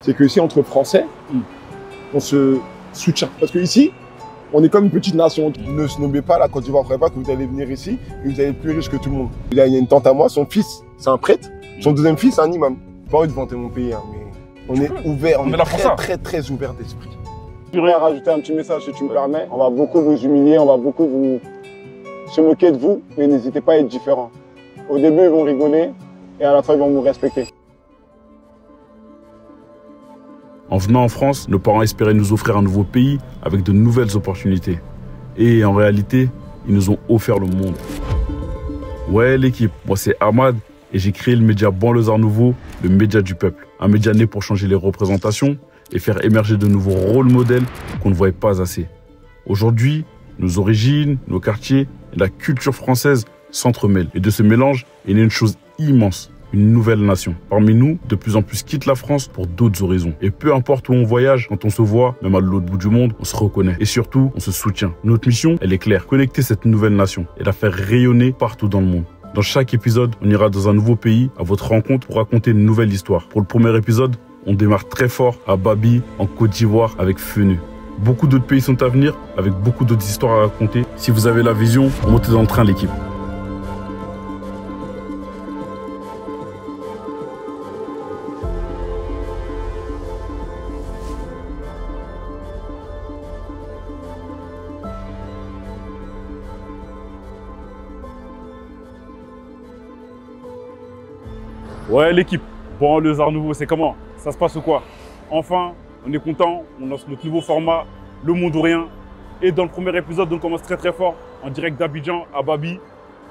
c'est que ici, entre Français, on se soutient. Parce que ici, on est comme une petite nation. Ne se nommez pas la Côte d'Ivoire. Vous ne pas que vous allez venir ici et vous allez être plus riche que tout le monde. Il y a une tante à moi, son fils, c'est un prêtre. Son deuxième fils, c'est un imam. Pas envie de vanter mon pays, hein, mais on est ouvert, on est très ouvert d'esprit. Je voudrais rajouter un petit message, si tu me permets. On va beaucoup vous humilier, on va beaucoup se moquer de vous, mais n'hésitez pas à être différent. Au début, ils vont rigoler et à la fin, ils vont vous respecter. En venant en France, nos parents espéraient nous offrir un nouveau pays avec de nouvelles opportunités. Et en réalité, ils nous ont offert le monde. Ouais l'équipe, moi c'est Ahmad et j'ai créé le média Banlieusard Nouveau, le média du peuple. Un média né pour changer les représentations et faire émerger de nouveaux rôles modèles qu'on ne voyait pas assez. Aujourd'hui, nos origines, nos quartiers et la culture française s'entremêlent. Et de ce mélange est née une chose immense. Une nouvelle nation. Parmi nous, de plus en plus quittent la France pour d'autres horizons. Et peu importe où on voyage, quand on se voit, même à l'autre bout du monde, on se reconnaît. Et surtout, on se soutient. Notre mission, elle est claire. Connecter cette nouvelle nation et la faire rayonner partout dans le monde. Dans chaque épisode, on ira dans un nouveau pays à votre rencontre pour raconter une nouvelle histoire. Pour le premier épisode, on démarre très fort à Babi, en Côte d'Ivoire, avec Feneu. Beaucoup d'autres pays sont à venir, avec beaucoup d'autres histoires à raconter. Si vous avez la vision, montez dans le train l'équipe. Ouais l'équipe, Banlieusard Nouveau, c'est comment? Ça se passe ou quoi? Enfin, on est content, on lance notre nouveau format, Le Monde ou Rien. Et dans le premier épisode, on commence très fort, en direct d'Abidjan à Babi.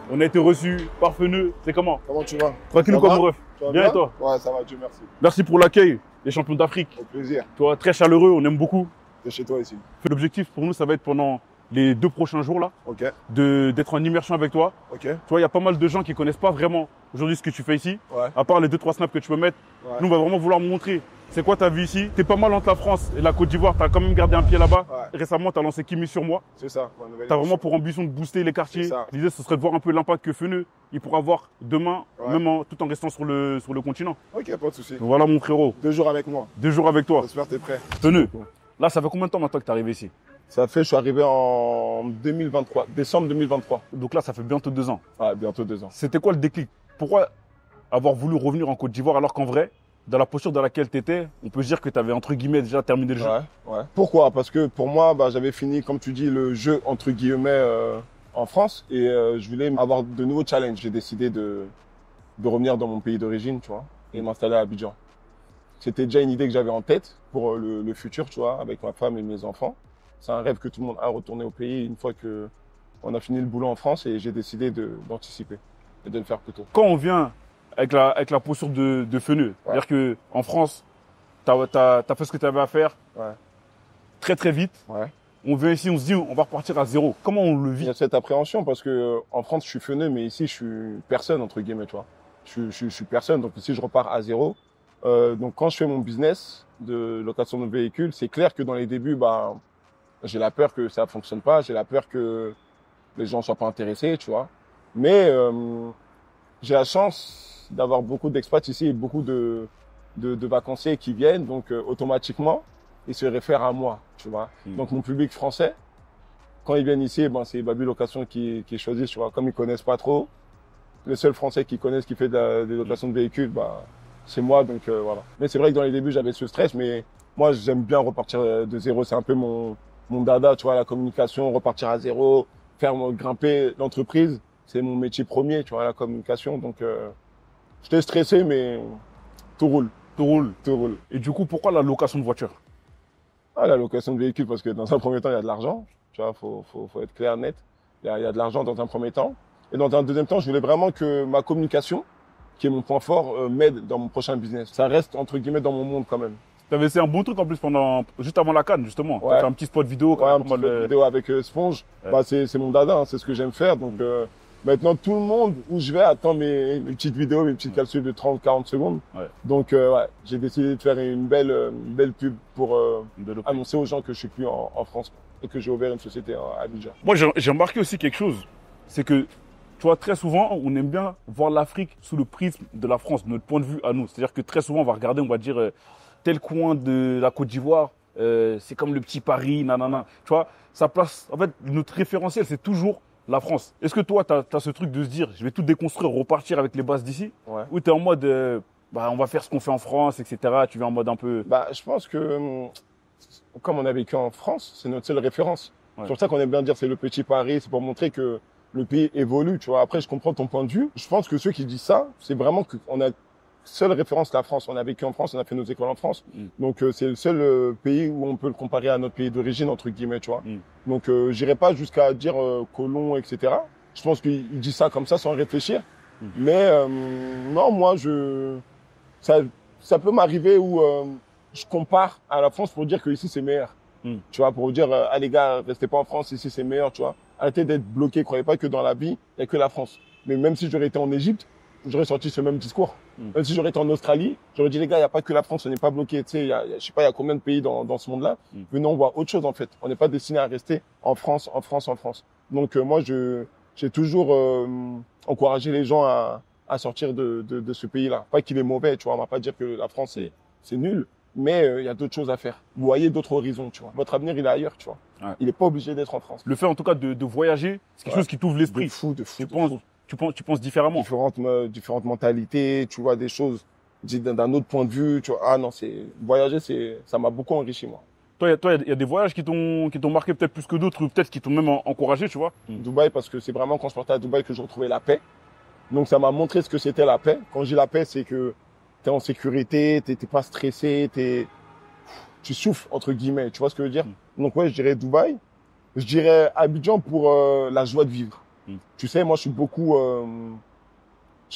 On a été reçus par Feneu, c'est comment? Comment tu vas? Tranquille ou quoi mon ref? Bien et toi? Ouais, ça va, Dieu merci. Merci pour l'accueil, les champions d'Afrique. Au plaisir. Toi, très chaleureux, on aime beaucoup. C'est chez toi ici. L'objectif pour nous, ça va être pendant les 2 prochains jours là, Ok. d'être en immersion avec toi. Ok. Tu vois, il y a pas mal de gens qui connaissent pas vraiment aujourd'hui ce que tu fais ici. Ouais. À part les 2-3 snaps que tu peux mettre, Ouais. nous on va vraiment vouloir montrer c'est quoi ta vie ici. T'es pas mal entre la France et la Côte d'Ivoire, t'as quand même gardé un pied là-bas. Ouais. Récemment, t'as lancé Kimi sur moi. C'est ça, ma nouvelle T'as vraiment pour ambition de booster les quartiers. L'idée, ce serait de voir un peu l'impact que Feneu, il pourra avoir demain, même tout en restant sur le continent. Ok, pas de souci. Donc voilà mon frérot. 2 jours avec moi. 2 jours avec toi. J'espère que t'es prêt. Feneu, là, ça fait combien de temps maintenant que t'es arrivé ici? Ça fait, je suis arrivé en 2023, décembre 2023. Donc là, ça fait bientôt 2 ans. Ouais, bientôt 2 ans. C'était quoi le déclic? Pourquoi avoir voulu revenir en Côte d'Ivoire alors qu'en vrai, dans la posture dans laquelle tu étais, on peut se dire que tu avais entre guillemets déjà terminé le jeu? Ouais. Pourquoi? Parce que pour moi, j'avais fini, comme tu dis, le jeu entre guillemets en France et je voulais avoir de nouveaux challenges. J'ai décidé de revenir dans mon pays d'origine, tu vois, et m'installer à Abidjan. C'était déjà une idée que j'avais en tête pour le futur, tu vois, avec ma femme et mes enfants. C'est un rêve que tout le monde a, retourner au pays une fois que on a fini le boulot en France, et j'ai décidé d'anticiper et de le faire plus tôt. Quand on vient avec la posture de Feneu, c'est-à-dire qu'en France, tu as fait ce que tu avais à faire très vite. Ouais. On vient ici, on se dit on va repartir à zéro. Comment on le vit? Il y a cette appréhension parce que en France, je suis Feneu, mais ici, je suis personne, entre guillemets, tu vois. Je suis personne, donc ici, je repars à zéro. Donc quand je fais mon business de location de véhicules, c'est clair que dans les débuts, j'ai la peur que ça fonctionne pas, j'ai la peur que les gens soient pas intéressés, tu vois. Mais j'ai la chance d'avoir beaucoup d'expats ici et beaucoup de vacanciers qui viennent, donc automatiquement, ils se réfèrent à moi, tu vois. Donc mon public français, quand ils viennent ici, c'est Babi Location qui choisit, tu vois. Comme ils connaissent pas trop, le seul Français qui connaissent qui fait des locations de véhicules, c'est moi, donc voilà. Mais c'est vrai que dans les débuts, j'avais ce stress, mais moi, j'aime bien repartir de zéro. C'est un peu mon dada, tu vois, la communication, repartir à zéro, faire grimper l'entreprise. C'est mon métier premier, tu vois, la communication. Donc, j'étais stressé, mais tout roule. Tout roule. Tout roule. Et du coup, pourquoi la location de voiture? La location de véhicule, parce que dans un premier temps, il y a de l'argent. Tu vois, faut être clair, net. Il y a de l'argent dans un premier temps. Et dans un deuxième temps, je voulais vraiment que ma communication, qui est mon point fort, m'aide dans mon prochain business. Ça reste, entre guillemets, dans mon monde quand même. Tu avais essayé un bon truc en plus juste avant la CAN, justement. Tu as fait un petit spot vidéo. Un petit spot vidéo avec Sponge. C'est mon dada, c'est ce que j'aime faire. Donc maintenant, tout le monde où je vais attend mes petites vidéos, mes petites capsules de 30-40 secondes. Donc j'ai décidé de faire une belle pub pour annoncer aux gens que je suis plus en France et que j'ai ouvert une société à Abidjan. Moi, j'ai remarqué aussi quelque chose. C'est que, tu vois, très souvent, on aime bien voir l'Afrique sous le prisme de la France, de notre point de vue à nous. C'est-à-dire que très souvent, on va regarder, on va dire, tel coin de la Côte d'Ivoire, c'est comme le petit Paris, nanana. Tu vois, ça place. En fait, notre référentiel, c'est toujours la France. Est-ce que toi, tu as ce truc de se dire, je vais tout déconstruire, repartir avec les bases d'ici? Ouais. Ou tu es en mode, on va faire ce qu'on fait en France, etc. Tu viens en mode un peu. Je pense que, comme on a vécu en France, c'est notre seule référence. Ouais. C'est pour ça qu'on aime bien dire c'est le petit Paris, c'est pour montrer que le pays évolue, tu vois. Après, je comprends ton point de vue. Je pense que ceux qui disent ça, c'est vraiment qu'on a seule référence la France. On a vécu en France, on a fait nos écoles en France. Donc, c'est le seul pays où on peut le comparer à notre pays d'origine, entre guillemets, tu vois. Donc, j'irai pas jusqu'à dire colon, etc. Je pense qu'il dit ça comme ça sans réfléchir. Mais non, moi, ça peut m'arriver où je compare à la France pour dire que ici c'est meilleur. Tu vois, pour dire, ah les gars, restez pas en France, ici c'est meilleur, tu vois. Arrêtez d'être bloqués, croyez pas que dans la vie, il y a que la France. Mais même si j'aurais été en Égypte, j'aurais sorti ce même discours. Même si j'aurais été en Australie, j'aurais dit les gars, il n'y a pas que la France, on n'est pas bloqué. Tu sais, je sais pas, il y a combien de pays dans ce monde-là. Venons, on voit autre chose en fait. On n'est pas destiné à rester en France, en France, en France. Donc moi, j'ai toujours encouragé les gens à sortir de ce pays-là. Pas qu'il est mauvais, tu vois. On va pas dire que la France c'est nul, mais il y a d'autres choses à faire. Vous voyez d'autres horizons, tu vois. Votre avenir, il est ailleurs, tu vois. Ouais. Il n'est pas obligé d'être en France. Le fait en tout cas de voyager, c'est quelque chose qui t'ouvre l'esprit. De fou. Tu penses différemment. Différentes mentalités, tu vois des choses d'un autre point de vue, tu vois. Ah non, voyager, ça m'a beaucoup enrichi, moi. Toi, il y a des voyages qui t'ont marqué peut-être plus que d'autres, ou peut-être qui t'ont même encouragé, tu vois. Dubaï, parce que c'est vraiment quand je partais à Dubaï que je retrouvais la paix. Donc ça m'a montré ce que c'était la paix. Quand je dis la paix, c'est que t'es en sécurité, t'es pas stressé, tu souffles entre guillemets, tu vois ce que je veux dire. Donc ouais, je dirais Dubaï. Je dirais Abidjan pour la joie de vivre. Tu sais, moi je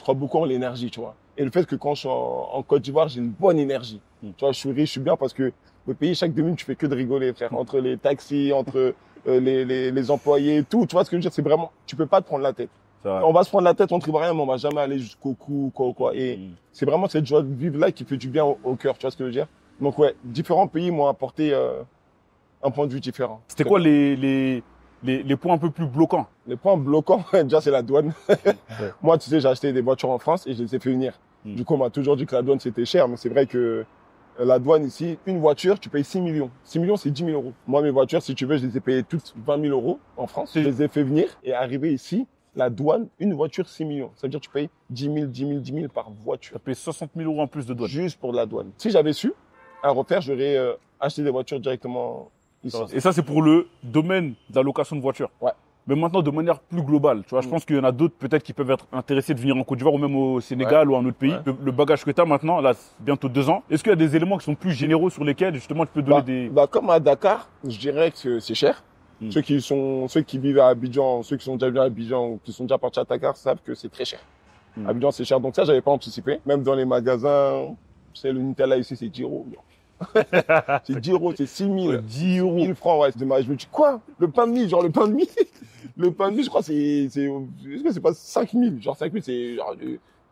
crois beaucoup en l'énergie, tu vois. Et le fait que quand je suis en Côte d'Ivoire, j'ai une bonne énergie. Tu vois, je suis riche, je suis bien parce que le pays, chaque 2 minutes, tu fais que de rigoler, frère. Entre les taxis, entre les employés, tout. Tu vois ce que je veux dire, c'est vraiment, tu peux pas te prendre la tête. On va se prendre la tête entre Ivoiriens, mais on va jamais aller jusqu'au cou, quoi. Et c'est vraiment cette joie de vivre là qui fait du bien au cœur, tu vois ce que je veux dire. Donc ouais, différents pays m'ont apporté un point de vue différent. C'était quoi les points un peu plus bloquants? Les points bloquants, déjà c'est la douane. Moi, tu sais, j'ai acheté des voitures en France et je les ai fait venir. Du coup, on m'a toujours dit que la douane c'était cher, mais c'est vrai que la douane ici, une voiture, tu payes 6 millions. 6 millions, c'est 10 000 euros. Moi, mes voitures, si tu veux, je les ai payées toutes 20 000 euros en France. Je les ai fait venir et arriver ici. La douane, une voiture, 6 millions. Ça veut dire que tu payes 10 000 par voiture. Tu payes 60 000 euros en plus de douane. Juste pour la douane. Si j'avais su, à refaire, j'aurais acheté des voitures directement ici. Et ça, c'est pour le domaine de la location de voitures. Ouais. Mais maintenant, de manière plus globale, tu vois, je pense qu'il y en a d'autres peut-être qui peuvent être intéressés de venir en Côte d'Ivoire ou même au Sénégal ou à un autre pays. Le bagage que tu as maintenant, là, bientôt 2 ans, est-ce qu'il y a des éléments qui sont plus généraux sur lesquels justement tu peux donner des... Comme à Dakar, je dirais que c'est cher. Ceux qui vivent à Abidjan, ceux qui sont déjà venus à Abidjan ou qui sont déjà partis à Dakar savent que c'est très cher. Abidjan, c'est cher. Donc ça, j'avais pas anticipé. Même dans les magasins, c'est le Nutella ici, c'est 10 euros. C'est 10 euros, c'est 6 000. 10 euros. 1000 francs, ouais. Je me dis, quoi? Le pain de mie, genre le pain de mie. Le pain de mie, je crois, est-ce que c'est pas 5 000? Genre 5 000, c'est genre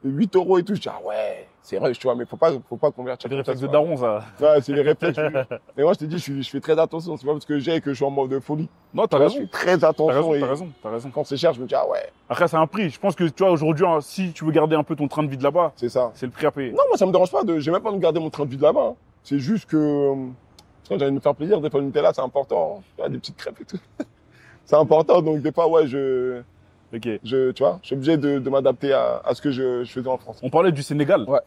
8 euros et tout. Je dis, ah ouais, c'est rush, tu vois, mais faut pas convertir. C'est les réflexes de daron, ça. Ouais, c'est les réflexes. Mais moi, je te dis, je fais très attention. C'est pas parce que je suis en mode de folie. Non, t'as raison. Je fais très attention. T'as raison. Quand c'est cher, je me dis, ah ouais. Après, c'est un prix. Je pense que, tu vois, aujourd'hui, si tu veux garder un peu ton train de vie de là-bas. C'est ça. C'est le prix à payer. Non, moi, ça me dérange pas j'ai même pas de garder mon train de vie de là-bas. Hein. C'est juste que, quand j'ai envie de me faire plaisir, des fois, le Nutella, c'est important. Tu vois, des petites crêpes et tout. C'est important. Donc, des fois, ouais, tu vois, je suis obligé de m'adapter à ce que je faisais en France. On parlait du Sénégal. Ouais.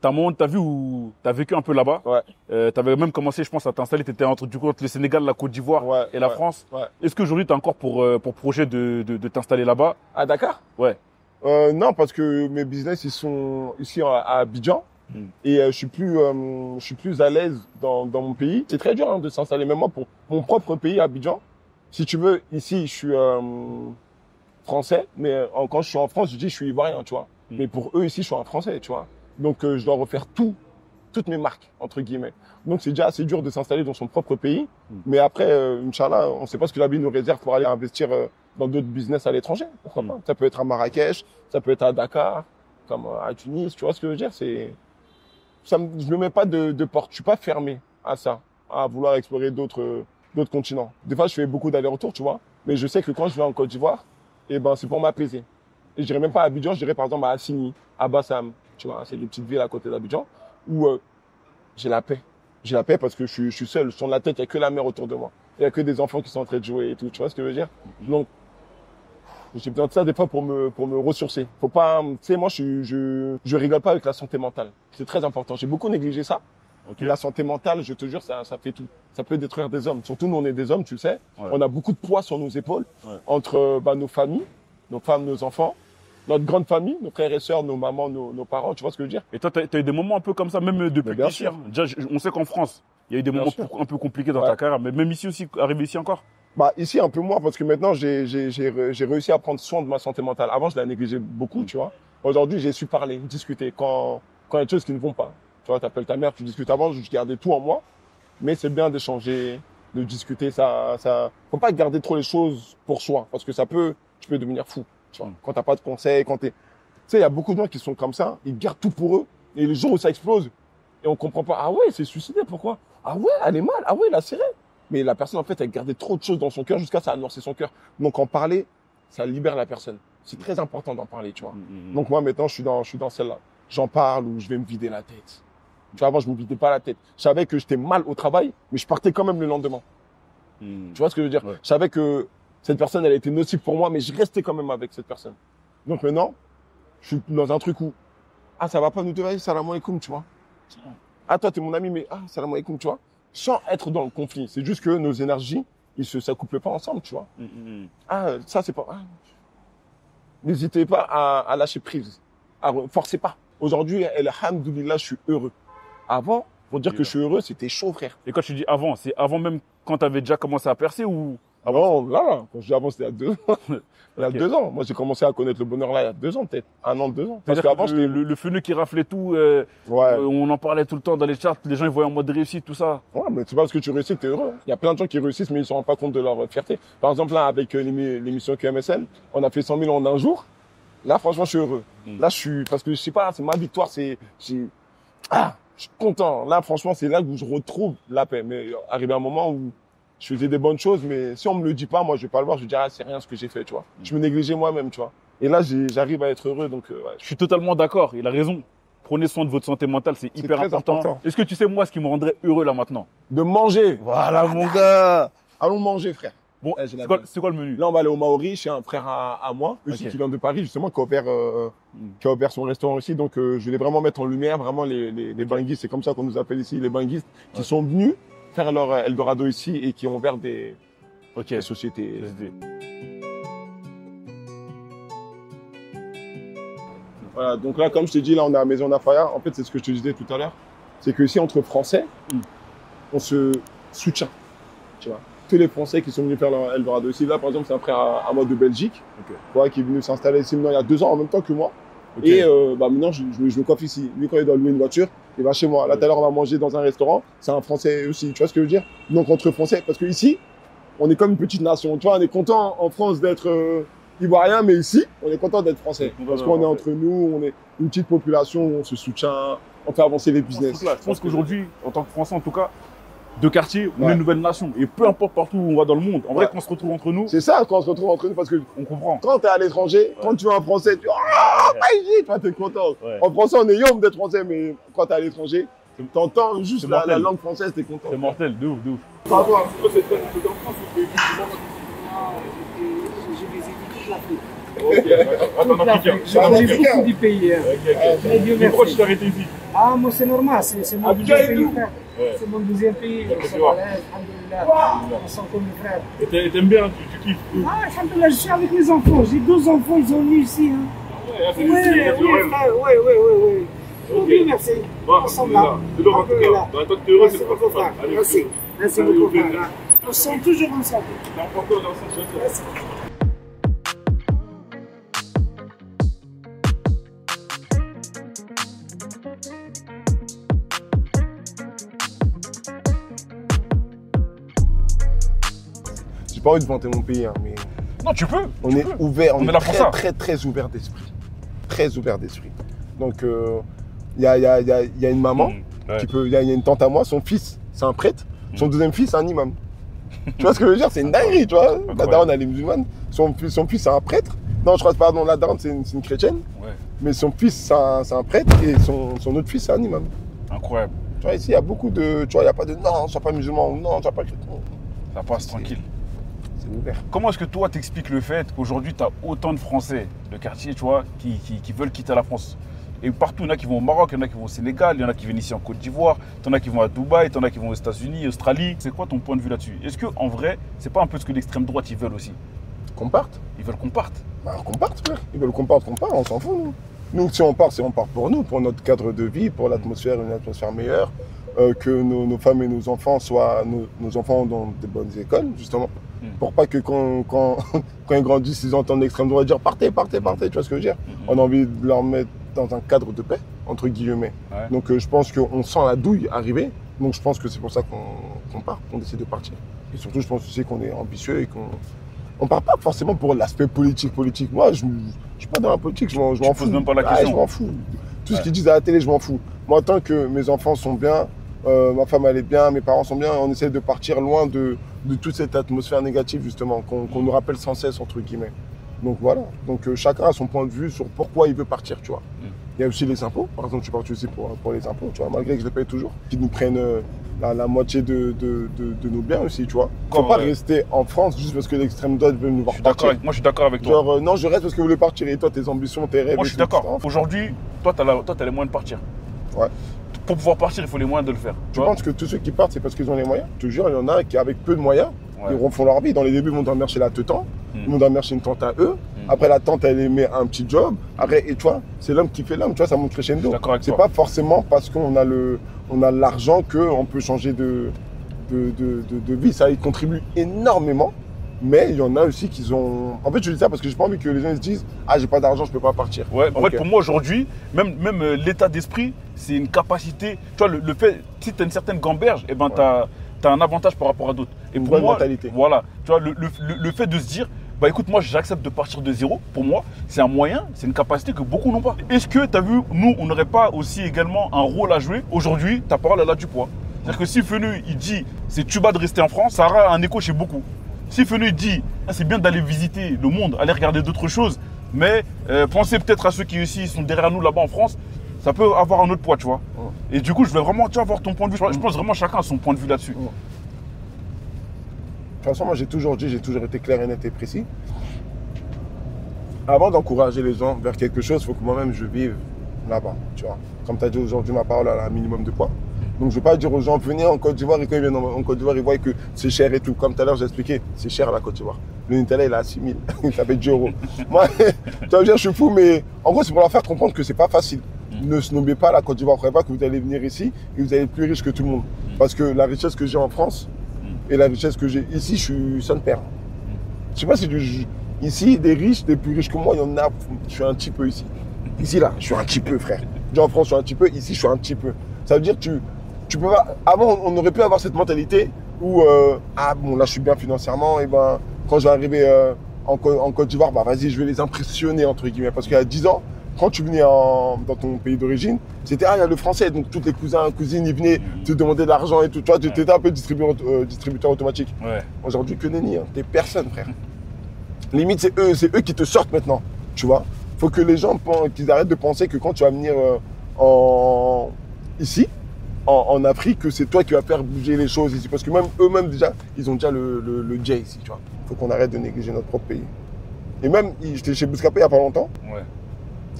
T'as un moment de ta vie où t'as vécu un peu là-bas. Ouais. T'avais même commencé, je pense, à t'installer. T'étais entre le Sénégal, la Côte d'Ivoire et la France. Ouais. Est-ce qu'aujourd'hui, t'as encore pour projet de t'installer là-bas? À Dakar? Ouais. Non, parce que mes business, ils sont ici à Abidjan. Et je suis plus à l'aise dans mon pays. C'est très dur de s'installer, même moi, pour mon propre pays, Abidjan. Si tu veux, ici, je suis français, mais quand je suis en France, je dis je suis ivoirien, tu vois. Mais pour eux, ici, je suis un français, tu vois. Donc, je dois refaire toutes mes marques, entre guillemets. Donc, c'est déjà assez dur de s'installer dans son propre pays. Mais après, Inch'Allah, on ne sait pas ce que la vie nous réserve pour aller investir dans d'autres business à l'étranger. Pourquoi pas? Ça peut être à Marrakech, ça peut être à Dakar, comme à Tunis, tu vois ce que je veux dire? Je me mets pas de porte. Je suis pas fermé à ça, à vouloir explorer d'autres continents. Des fois, je fais beaucoup d'allers-retours, tu vois. Mais je sais que quand je vais en Côte d'Ivoire, c'est pour m'apaiser. Et je dirais même pas à Abidjan, je dirais par exemple à Assini, à Bassam, tu vois. C'est des petites villes à côté d'Abidjan où j'ai la paix. J'ai la paix parce que je suis seul. Sur la tête, il n'y a que la mer autour de moi. Il n'y a que des enfants qui sont en train de jouer et tout. Tu vois ce que je veux dire? Donc, j'ai besoin de ça des fois pour me ressourcer. Faut pas, tu sais, moi, je rigole pas avec la santé mentale. C'est très important. J'ai beaucoup négligé ça. Okay. La santé mentale, je te jure, ça fait tout. Ça peut détruire des hommes. Surtout nous, on est des hommes, tu le sais. Ouais. On a beaucoup de poids sur nos épaules entre nos familles, nos femmes, nos enfants, notre grande famille, nos frères et sœurs, nos mamans, nos parents. Tu vois ce que je veux dire? Et toi, tu as eu des moments un peu comme ça, même depuis bien ici. sûr. Hein. Déjà, on sait qu'en France, il y a eu des moments un peu compliqués dans ta carrière, mais même ici aussi, arrivé ici encore. Bah, ici, un peu moins, parce que maintenant, j'ai réussi à prendre soin de ma santé mentale. Avant, je la négligeais beaucoup, tu vois. Aujourd'hui, j'ai su parler, discuter quand il y a des choses qui ne vont pas. Tu vois, t'appelles ta mère, tu discutes. Avant, je gardais tout en moi. Mais c'est bien d'échanger, de discuter. Faut pas garder trop les choses pour soi, parce que tu peux devenir fou. Tu vois. Quand t'as pas de conseils, tu sais, il y a beaucoup de gens qui sont comme ça, ils gardent tout pour eux. Et les jours où ça explose, et on comprend pas, ah ouais, c'est suicidé, pourquoi? Ah ouais, elle est mal, ah ouais, il a serré. Mais la personne, en fait, elle gardait trop de choses dans son cœur jusqu'à ça a noirci son cœur. Donc, en parler, ça libère la personne. C'est très important d'en parler, tu vois. Donc, moi, maintenant, je suis dans celle-là. J'en parle ou je vais me vider la tête. Tu vois, avant, je me vidais pas la tête. Je savais que j'étais mal au travail, mais je partais quand même le lendemain. Tu vois ce que je veux dire? Je savais que cette personne, elle était nocive pour moi, mais je restais quand même avec cette personne. Donc, maintenant, je suis dans un truc où, ah, ça va pas nous deux, salam alaikum, tu vois. Ah, toi, t'es mon ami, mais salam alaikum, tu vois. Sans être dans le conflit. C'est juste que nos énergies, s'accouplent pas ensemble, tu vois. Ah, ça, c'est pas... N'hésitez pas à lâcher prise. Forcez pas. Aujourd'hui, alhamdoulilah, je suis heureux. Avant, pour dire que je suis heureux, c'était chaud, frère. Et quand tu dis avant, c'est avant même quand tu avais déjà commencé à percer ou... Ah non, là, quand je dis avant, c'était il y a 2 ans. Il y a 2 ans. Moi, j'ai commencé à connaître le bonheur là il y a 2 ans, peut-être. 1 an, 2 ans. Parce qu'avant, le feneux qui raflait tout, on en parlait tout le temps dans les charts, les gens ils voyaient en mode réussite, tout ça. Ouais, mais c'est pas parce que tu réussis que t'es heureux. Il y a plein de gens qui réussissent, mais ils se rendent pas compte de leur fierté. Par exemple, là, avec l'émission QMSL, on a fait 100 000 en un jour. Là, franchement, je suis heureux. Là, parce que je sais pas, c'est ma victoire, je suis content. Là, franchement, c'est là où je retrouve la paix. Mais arrivé un moment où je faisais des bonnes choses, mais si on me le dit pas, moi, je vais pas le voir, je vais dire, c'est rien ce que j'ai fait, tu vois. Je me négligeais moi-même, tu vois. Et là, j'arrive à être heureux, donc, Je suis totalement d'accord, il a raison. Prenez soin de votre santé mentale, c'est hyper important. Est-ce que tu sais, moi, ce qui me rendrait heureux là maintenant? De manger. Voilà, mon gars. Allons manger, frère. Bon, c'est quoi le menu? Là, on va aller au Maori chez un frère à moi, aussi qui vient de Paris, justement, qui a ouvert son restaurant ici. Donc, je voulais vraiment mettre en lumière vraiment les banguistes, c'est comme ça qu'on nous appelle ici, les banguistes, qui sont venus faire leur Eldorado ici et qui ont ouvert des sociétés. Voilà, donc là, comme je t'ai dit, là, on est à la Maison d'Afaya. En fait, c'est ce que je te disais tout à l'heure. C'est que ici, entre Français, on se soutient, tu vois. Tous les Français qui sont venus faire leur Eldorado ici. Là, par exemple, c'est un frère à moi de Belgique, qui est venu s'installer ici maintenant il y a 2 ans, en même temps que moi. Et maintenant, je me coiffe ici. Lui, quand il doit louer une voiture, il va chez moi. Là, tout à l'heure, on va manger dans un restaurant. C'est un Français aussi. Tu vois ce que je veux dire? Donc, entre Français, parce que ici, on est comme une petite nation. Tu vois, on est content en France d'être ivoirien, mais ici, on est content d'être français. Parce qu'on est entre nous, on est une petite population, on se soutient, on fait avancer les business. Je pense qu'aujourd'hui, en tant que Français, en tout cas, de quartier, on est une nouvelle nation. Et peu importe partout où on va dans le monde, en vrai, qu'on se retrouve entre nous. C'est ça, quand on se retrouve entre nous, parce que on comprend. Quand tu es à l'étranger, quand tu es un Français, tu dis tu es content. En français, on est yom d'être français, mais quand tu es à l'étranger, tu entends juste la langue française, tu es content. C'est mortel, de ouf, de ouf. Pardon, c'est en France ou j'ai visité toute l'Afrique. J'ai fait beaucoup du pays. Pourquoi tu t'es arrêté ici? Ah, moi c'est normal, c'est mon deuxième pays, frère. C'est mon deuxième pays. Alhamdoulilah, on sent comme mes frères. Et t'aimes bien, tu kiffes? Ah, alhamdoulilah, je suis avec mes enfants. J'ai 2 enfants, ils ont né ici. Oui, frère, oui. Oui, merci. Ensemble là. De l'heure en tout cas. Dans la tête heureux, c'est pas frère. Merci beaucoup, frère. On se sent toujours ensemble. Merci. J'ai pas envie de vanter mon pays, mais non, tu peux. On est ouvert, on est très très ouvert d'esprit. Très ouvert d'esprit. Donc, il y a une maman, il y a une tante à moi, son fils, c'est un prêtre. Son deuxième fils, c'est un imam. Tu vois ce que je veux dire? C'est une dinguerie, tu vois. La daronne, elle est musulmane. Son fils, c'est un prêtre. Non, je crois, pardon, la daronne, c'est une chrétienne. Ouais. Mais son fils, c'est un prêtre et son autre fils, c'est un imam. Incroyable. Tu vois, ici, il y a beaucoup de... Tu vois, il n'y a pas de non, sois pas musulman ou non, sois pas chrétien. Ça passe tranquille. C'est ouvert. Comment est-ce que toi, t'expliques le fait qu'aujourd'hui, tu as autant de Français de quartier, tu vois, qui veulent quitter la France? Et partout, il y en a qui vont au Maroc, il y en a qui vont au Sénégal, il y en a qui viennent ici en Côte d'Ivoire, il y en a qui vont à Dubaï, il y en a qui vont aux États-Unis, Australie. C'est quoi ton point de vue là-dessus? Est-ce qu'en vrai, c'est pas un peu ce que l'extrême droite, ils veulent aussi? Qu'on parte? Ils veulent qu'on parte. Bah, qu'on parte, frère. Ils veulent qu'on parte, on s'en fout, nous. Nous, si on part, c'est on part pour nous, pour notre cadre de vie, pour l'atmosphère, une atmosphère meilleure, que nos femmes et nos enfants soient, nos enfants dans de bonnes écoles, justement. Pour pas que quand ils grandissent, ils entendent l'extrême droite dire partez, partez, partez, tu vois ce que je veux dire? On a envie de leur mettre dans un cadre de paix, entre guillemets. Ouais. Donc je pense qu'on sent la douille arriver, donc je pense que c'est pour ça qu'on part, qu'on décide de partir. Et surtout, je pense aussi qu'on est ambitieux et qu'on part pas forcément pour l'aspect politique. Moi, je suis pas dans la politique, je m'en fous. Poses même pas la question. Je m'en fous. Tout ce qu'ils disent à la télé, je m'en fous. Moi, tant que mes enfants sont bien, ma femme elle est bien, mes parents sont bien, on essaie de partir loin de toute cette atmosphère négative justement, qu'on nous rappelle sans cesse entre guillemets. Donc voilà, donc chacun a son point de vue sur pourquoi il veut partir, tu vois. Il y a aussi les impôts, par exemple je suis parti aussi pour les impôts, tu vois, malgré que je les paye toujours, qu'ils nous prennent la moitié de nos biens aussi, tu vois. Faut pas rester en France juste parce que l'extrême droite veut nous voir partir. Moi je suis d'accord avec toi. Genre non, je reste parce que vous voulez partir et toi tes ambitions, tes rêves. Moi je suis d'accord. Aujourd'hui, toi t'as les moyens de partir. Ouais. Pour pouvoir partir, il faut les moyens de le faire. Tu penses que tous ceux qui partent, c'est parce qu'ils ont les moyens? Je te jure, il y en a qui, avec peu de moyens, ils refont leur vie. Dans les débuts, ils vont dormir chez la teutan, ils vont dormir chez une tante à eux. Après, la tante, elle met un petit job. Après, et tu vois, c'est l'homme qui fait l'homme, tu vois, ça monte crescendo. C'est pas forcément parce qu'on a l'argent qu'on peut changer de vie. Ça y contribue énormément. Mais il y en a aussi qui ont... En fait, je dis ça parce que j'ai pas envie que les gens se disent « Ah, j'ai pas d'argent, je peux pas partir. » Ouais, en fait, pour moi, aujourd'hui, même l'état d'esprit, c'est une capacité... Tu vois, le fait, si tu as une certaine gamberge, eh ben, tu as un avantage par rapport à d'autres. Et pour moi, mentalité. Voilà. Tu vois, le fait de se dire, bah écoute, moi, j'accepte de partir de zéro, pour moi, c'est un moyen, c'est une capacité que beaucoup n'ont pas. Est-ce que, tu as vu, nous, on n'aurait pas aussi également un rôle à jouer? Aujourd'hui, ta parole, elle a du poids. C'est-à-dire que si Fenu, il dit, c'est tuba de rester en France, ça aura un écho chez beaucoup. Si Fenu dit, c'est bien d'aller visiter le monde, aller regarder d'autres choses, mais pensez peut-être à ceux qui aussi sont derrière nous là-bas en France, ça peut avoir un autre poids, tu vois. Et du coup, je veux vraiment avoir ton point de vue. Je pense vraiment chacun a son point de vue là-dessus. De toute façon, moi j'ai toujours dit, j'ai toujours été clair et net et précis. Avant d'encourager les gens vers quelque chose, il faut que moi-même je vive là-bas, tu vois. Comme tu as dit aujourd'hui, ma parole a un minimum de poids. Donc je ne vais pas dire aux gens, venez en Côte d'Ivoire et quand ils viennent en Côte d'Ivoire, ils voient que c'est cher et tout. Comme tout à l'heure, j'ai expliqué, c'est cher la Côte d'Ivoire. Le Nutella, il est à 6 000, ça fait 10 €. Moi, tu vas me dire, je suis fou, mais en gros, c'est pour leur faire comprendre que c'est pas facile. Ne se nommez pas la Côte d'Ivoire. Ne croyez pas que vous allez venir ici et vous allez être plus riche que tout le monde. Parce que la richesse que j'ai en France et la richesse que j'ai ici, je suis son père. Je sais pas si ici, des riches, des plus riches que moi, il y en a, je suis un petit peu ici. Ici, là, je suis un petit peu, frère. Déjà en France, je suis un petit peu, ici, je suis un petit peu. Ça veut dire que tu peux pas... Avant, on aurait pu avoir cette mentalité où, ah bon, là, je suis bien financièrement, et ben, quand je vais arriver en Côte d'Ivoire, bah vas-y, je vais les impressionner, entre guillemets. Parce qu'il y a 10 ans, quand tu venais dans ton pays d'origine, c'était, ah, il y a le français, donc tous les cousins, cousines, ils venaient te demander de l'argent et tout. Toi, tu étais un peu distributeur automatique. Ouais. Aujourd'hui, que nenni, hein. T'es personne, frère. Limite, c'est eux qui te sortent maintenant, tu vois. Faut que les gens qu'ils arrêtent de penser que quand tu vas venir ici, en Afrique, que c'est toi qui vas faire bouger les choses ici. Parce que même eux-mêmes, déjà, ils ont déjà le jet ici, tu vois. Faut qu'on arrête de négliger notre propre pays. Et même, j'étais chez Bouscapé il n'y a pas longtemps. Ouais.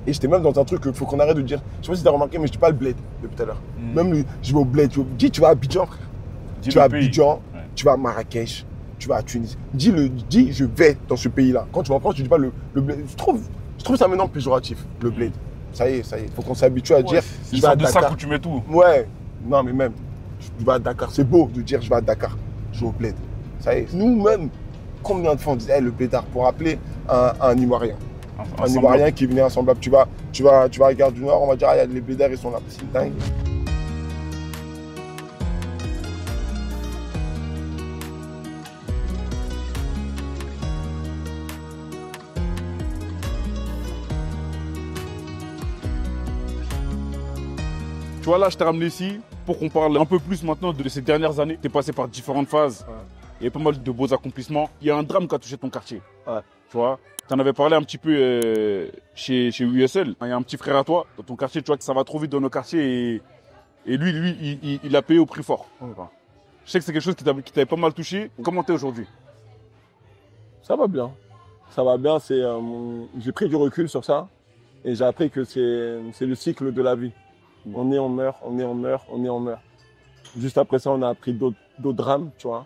Et j'étais même dans un truc qu'il faut qu'on arrête de dire. Je sais pas si tu as remarqué, mais je dis pas le bled depuis tout à l'heure. Même je vais au bled. Dis, tu vas à Abidjan, frère. Tu vas à Abidjan, tu vas à Marrakech, tu vas à Tunis. Dis, je vais dans ce pays-là. Quand tu vas en France, tu dis pas le bled. Je trouve ça maintenant péjoratif, le bled. Ça y est. Faut qu'on s'habitue à dire. C'est ça de ça où tu mets tout. Ouais. Non, mais même, je vais à Dakar. C'est beau de dire je vais à Dakar. Je vais au bled. Ça y est. Nous-mêmes, combien de fois on disait le blédard pour appeler un Ivoirien. Un Ivoirien qui venait ensemble. Tu vas à Gare du Nord, on va dire, ah, les blédards, ils sont là. C'est dingue. Tu vois, là, je t'ai ramené ici pour qu'on parle un peu plus maintenant de ces dernières années. Tu es passé par différentes phases. Ouais. Il y a pas mal de beaux accomplissements. Il y a un drame qui a touché ton quartier. Ouais. Tu vois, tu en avais parlé un petit peu chez USL. Il y a un petit frère à toi dans ton quartier, tu vois, que ça va trop vite dans nos quartiers et Et lui, il a payé au prix fort. Je sais que c'est quelque chose qui t'avait pas mal touché. Comment t'es aujourd'hui? Ça va bien. Ça va bien. J'ai pris du recul sur ça et j'ai appris que c'est le cycle de la vie. On est, on meurt, on est, on meurt, on est, on meurt. Juste après ça, on a appris d'autres drames, tu vois.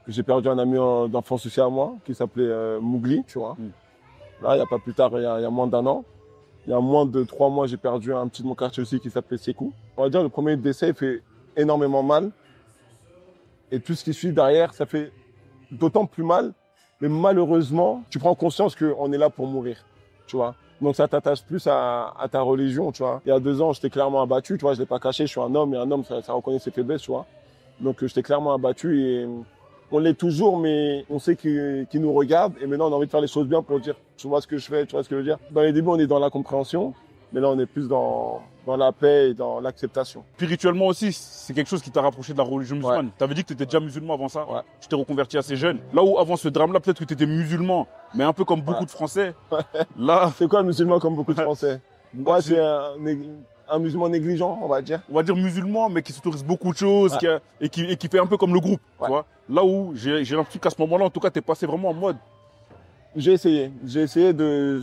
J'ai perdu un ami d'enfance aussi à moi qui s'appelait Mougli, tu vois. Là, il n'y a pas plus tard, il y a moins d'1 an. Il y a moins de 3 mois, j'ai perdu un petit de mon quartier aussi qui s'appelait Sekou. On va dire le premier décès fait énormément mal. Et tout ce qui suit derrière, ça fait d'autant plus mal. Mais malheureusement, tu prends conscience qu'on est là pour mourir, tu vois. Donc ça t'attache plus à ta religion, tu vois. Il y a 2 ans, j'étais clairement abattu, tu vois. Je l'ai pas caché, je suis un homme et un homme, ça reconnaît ses faiblesses, tu vois. Donc j'étais clairement abattu et on l'est toujours, mais on sait qu'il nous regarde et maintenant on a envie de faire les choses bien pour dire, tu vois ce que je fais, tu vois ce que je veux dire. Dans les débuts, on est dans l'incompréhension, mais là on est plus dans la paix et dans l'acceptation. Spirituellement aussi, c'est quelque chose qui t'a rapproché de la religion musulmane. Ouais. Tu avais dit que tu étais déjà musulman avant ça. Ouais. Tu t'es reconverti assez jeune. Là où avant ce drame-là, peut-être que tu étais musulman, mais un peu comme beaucoup de Français. Là, c'est quoi le musulman comme beaucoup de Français? Ouais, c'est un musulman négligent, on va dire. On va dire musulman, mais qui s'autorise beaucoup de choses et qui fait un peu comme le groupe. Tu vois. Là où j'ai l'impression qu'à ce moment-là, en tout cas, tu es passé vraiment en mode. J'ai essayé de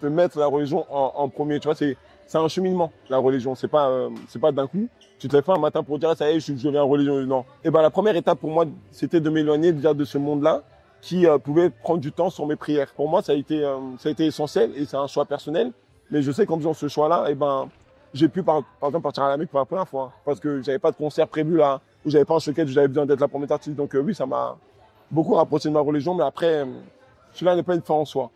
mettre la religion en premier. Tu vois, c'est un cheminement, la religion. C'est pas d'un coup. Tu te lèves pas un matin pour dire, ça y est, je deviens religieux. Non. Et ben, la première étape pour moi, c'était de m'éloigner déjà de ce monde-là qui pouvait prendre du temps sur mes prières. Pour moi, ça a été essentiel et c'est un choix personnel. Mais je sais qu'en faisant ce choix-là, eh ben, j'ai pu par exemple partir à la Mecque pour la première fois parce que j'avais pas de concert prévu là, ou j'avais pas un showcase où j'avais besoin d'être là pour mes artistes. Donc oui, ça m'a beaucoup rapproché de ma religion, mais après, cela n'est pas une fin en soi.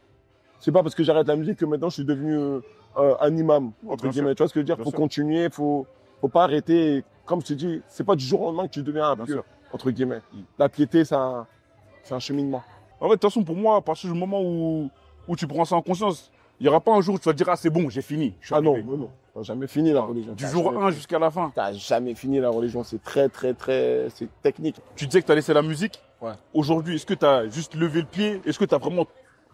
C'est pas parce que j'arrête la musique que maintenant je suis devenu un imam, entre guillemets. Tu vois ce que je veux dire? Faut continuer, faut pas arrêter. Et comme je te dis, c'est pas du jour au lendemain que tu deviens un pieux, entre guillemets. La piété, c'est un cheminement. En fait, de toute façon, pour moi, à partir du moment où tu prends ça en conscience, il n'y aura pas un jour où tu vas te dire, ah, c'est bon, j'ai fini. Non. T'as jamais fini la religion. Du jour 1 jusqu'à la fin. T'as jamais fini la religion. C'est très, c'est technique. Tu disais que tu as laissé la musique. Ouais. Aujourd'hui, est-ce que tu as juste levé le pied? Est-ce que tu as vraiment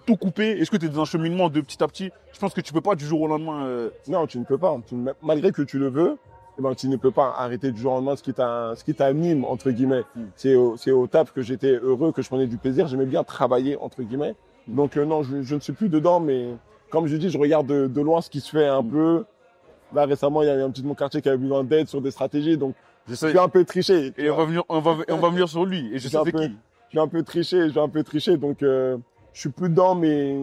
tout coupé? Est-ce que tu es dans un cheminement de petit à petit? Je pense que tu peux pas du jour au lendemain. Non, tu ne peux pas. Malgré que tu le veux, eh ben, tu ne peux pas arrêter du jour au lendemain ce qui t'anime, entre guillemets. C'est au taf que j'étais heureux, que je prenais du plaisir. J'aimais bien travailler, entre guillemets. Donc non, je ne suis plus dedans, mais comme je dis, je regarde de loin ce qui se fait un peu. Là, récemment, il y a un petit de mon quartier qui avait besoin d'aide sur des stratégies, donc je suis un peu triché. Et on va venir sur lui. Et je sais c'est qui. Je vais un peu tricher, donc je suis plus dedans, mais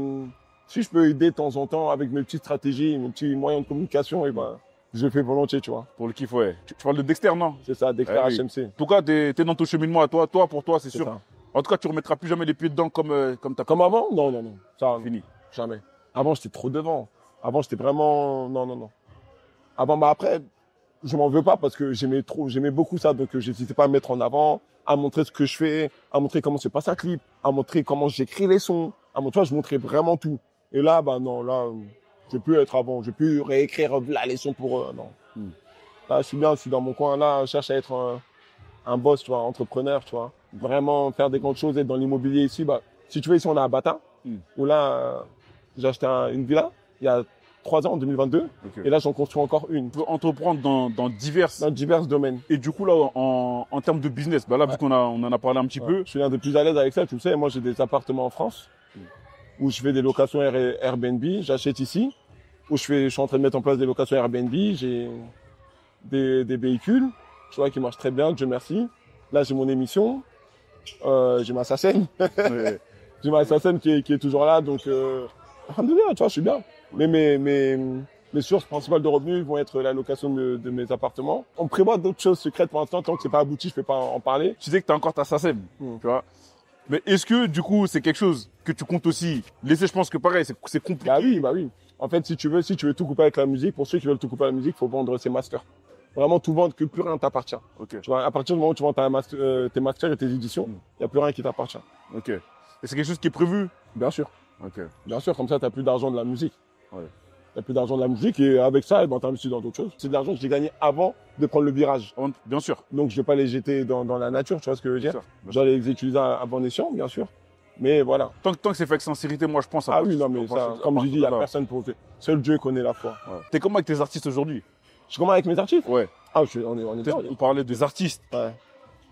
si je peux aider de temps en temps avec mes petites stratégies, mes petits moyens de communication, et ben, je le fais volontiers, tu vois. Pour le kiff, ouais. Tu parles de Dexter, non? C'est ça, Dexter HMC. En tout cas, t'es dans ton cheminement à toi. Pour toi, c'est sûr. Ça. En tout cas, tu remettras plus jamais les pieds dedans comme t'as. Comme avant? Non. Ça, fini. Jamais. Avant, j'étais trop devant. Avant, j'étais vraiment, non. Avant, bah après, je m'en veux pas parce que j'aimais beaucoup ça, donc j'hésitais pas à me mettre en avant, à montrer ce que je fais, à montrer comment se passe un clip, à montrer comment j'écris les sons, je montrais vraiment tout. Et là, bah non, là, je vais plus être avant, je vais plus réécrire là les sons pour eux, non. Là, je suis bien, je suis dans mon coin, là, je cherche à être un boss, tu vois, entrepreneur, tu vois. Vraiment faire des grandes choses, être dans l'immobilier ici, bah, si tu veux, ici, on a à Bata, où là, j'ai acheté une villa, il y a 3 ans, en 2022. Okay. Et là, j'en construis encore une. Tu peux entreprendre dans divers domaines. Et du coup, là, en termes de business, bah là, vu qu'on en a parlé un petit peu. Je suis l'un des plus à l'aise avec ça. Tu le sais, moi, j'ai des appartements en France où je fais des locations Airbnb. J'achète ici. Où je suis en train de mettre en place des locations Airbnb. J'ai des véhicules, tu vois, qui marchent très bien, Dieu merci. Là, j'ai mon émission. J'ai ma SACEM. J'ai ma SACEM qui est toujours là. Donc, alhamdoulilah, tu vois, je suis bien. Mais mes sources principales de revenus vont être la location de mes appartements. On prévoit d'autres choses secrètes pour l'instant. Tant que c'est pas abouti, je peux pas en parler. Tu sais que tu as encore ta SACEM, tu vois. Mais est-ce que, du coup, c'est quelque chose que tu comptes aussi laisser? Je pense que pareil, c'est compliqué. Bah oui. En fait, si tu veux tout couper avec la musique, pour ceux qui veulent tout couper avec la musique, faut vendre ses masters. Vraiment tout vendre, que plus rien t'appartient. Okay. Tu vois, à partir du moment où tu vends tes masters et tes éditions, il y a plus rien qui t'appartient. Ok. Et c'est quelque chose qui est prévu? Bien sûr. Ok. Bien sûr, comme ça, t'as plus d'argent de la musique. Ouais. T'as plus d'argent de la musique et avec ça, ben, t'investis dans d'autres choses. C'est de l'argent que j'ai gagné avant de prendre le virage. Bien sûr. Donc, je vais pas les jeter dans la nature, tu vois ce que je veux dire? Je dois les utiliser à bon escient, bien sûr. Mais voilà. Tant que c'est fait avec sincérité, moi, je pense. Oui, non, mais ça, comme je dis, il y a personne pour. Seul Dieu connaît la foi. Ouais. T'es comment avec tes artistes aujourd'hui? comment avec mes artistes? Ouais. Ah, on est Peut-être on parlait des artistes Ouais.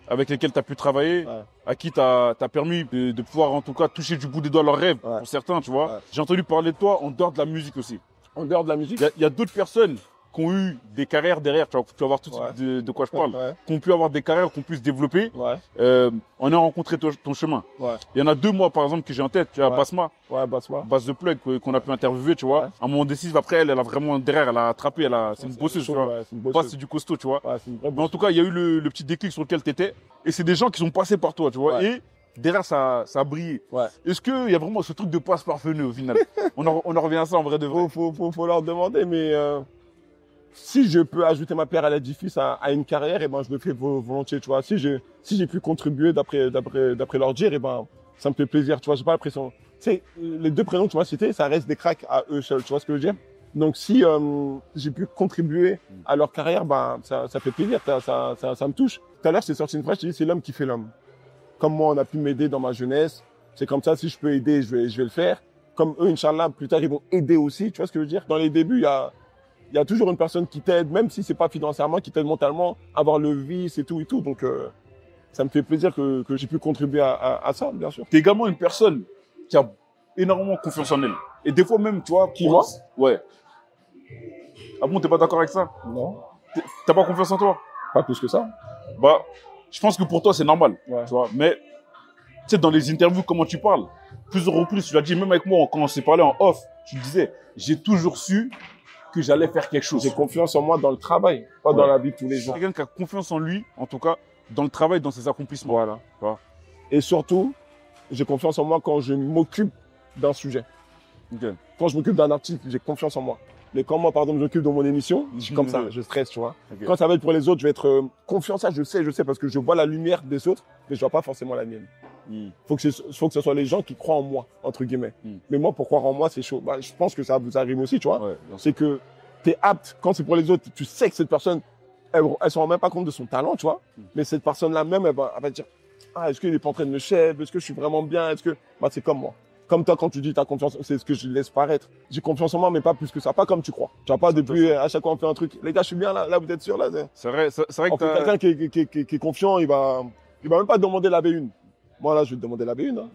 avec lesquels tu as pu travailler, Ouais. à qui tu as permis de pouvoir en tout cas toucher du bout des doigts leurs rêves, Ouais. pour certains, tu vois. Ouais. J'ai entendu parler de toi en dehors de la musique aussi. En dehors de la musique? Il y a d'autres personnes qui ont eu des carrières derrière, tu vas voir tout de suite de quoi je parle, Ouais. qui ont pu avoir des carrières, qu'on puisse développer. Ouais. On a rencontré ton chemin. Ouais. Il y en a deux, moi, par exemple, que j'ai en tête. Tu as Ouais. Basma, Ouais, Basma. Base de Plug, qu'on a pu interviewer, tu vois. Ouais. À un moment décisif, après, elle a vraiment derrière, elle a attrapé, c'est une bosseuse, tu vois. Ouais, c'est une Pas, bosseuse. c'est du costaud, tu vois. Ouais, c'est une vraie Mais en tout cas, il y a eu le petit déclic sur lequel tu étais. Et c'est des gens qui sont passés par toi, tu vois. Ouais. Et derrière, ça a brillé. Ouais. Est-ce qu'il y a vraiment ce truc de passe parvenu au final? on en revient à ça en vrai de vrai. Faut leur demander, mais si je peux ajouter ma pierre à l'édifice à une carrière, et ben je le fais volontiers, tu vois. Si j'ai pu contribuer d'après leur dire, et ben ça me fait plaisir, tu vois. J'ai pas l'impression. Tu sais, les deux prénoms que tu m'as cités, ça reste des cracks à eux seuls, tu vois ce que je veux dire. Donc si j'ai pu contribuer à leur carrière, ben ça fait plaisir, ça me touche. Tout à l'heure, c'est sorti une phrase, je dis c'est l'homme qui fait l'homme. Comme moi, on a pu m'aider dans ma jeunesse, c'est comme ça. Si je peux aider, je vais le faire. Comme eux, Inch'Allah, plus tard, ils vont aider aussi. Tu vois ce que je veux dire? Dans les débuts, il y a toujours une personne qui t'aide, même si c'est pas financièrement, qui t'aide mentalement, à avoir le vice et tout et tout. Donc, ça me fait plaisir que j'ai pu contribuer à ça, bien sûr. T'es également une personne qui a énormément confiance en elle. Et des fois même, tu vois... Qui, moi? Ouais. Ah bon, t'es pas d'accord avec ça? Non. T'as pas confiance en toi? Pas plus que ça. Bah, je pense que pour toi, c'est normal. Ouais. Tu vois, mais, tu sais, dans les interviews, comment tu parles, plusieurs reprises, tu l'as dit, même avec moi, quand on s'est parlé en off, tu disais, j'ai toujours su que j'allais faire quelque chose. J'ai confiance en moi dans le travail, pas dans la vie de tous les jours. Quelqu'un qui a confiance en lui, en tout cas, dans le travail, dans ses accomplissements. Voilà. Tu vois. Et surtout, j'ai confiance en moi quand je m'occupe d'un sujet. Ok. Quand je m'occupe d'un article, j'ai confiance en moi. Mais quand moi, par exemple, je m'occupe de mon émission, je suis comme ça, je stresse, tu vois. Ok. Quand ça va être pour les autres, je vais être confiant. Ça, je sais, parce que je vois la lumière des autres, mais je vois pas forcément la mienne. Faut que ce soit les gens qui croient en moi, entre guillemets. Mais moi, pour croire en moi, c'est chaud. Bah, je pense que ça vous arrive aussi, tu vois. Ouais, c'est que t'es apte, quand c'est pour les autres, tu sais que cette personne, elle se rend même pas compte de son talent, tu vois. Mais cette personne-là même, elle va dire, ah, est-ce qu'il est pas en train de me chef? Est-ce que je suis vraiment bien? Bah, c'est comme moi. Comme toi, quand tu dis t'as confiance, c'est ce que je laisse paraître. J'ai confiance en moi, mais pas plus que ça. Pas comme tu crois. Tu vois pas depuis, à chaque fois on fait un truc. Les gars, je suis bien là. Là, vous êtes sûr là? C'est vrai que Quelqu'un qui est confiant, il va même pas demander la B1. Moi, là, je vais te demander la B1, hein.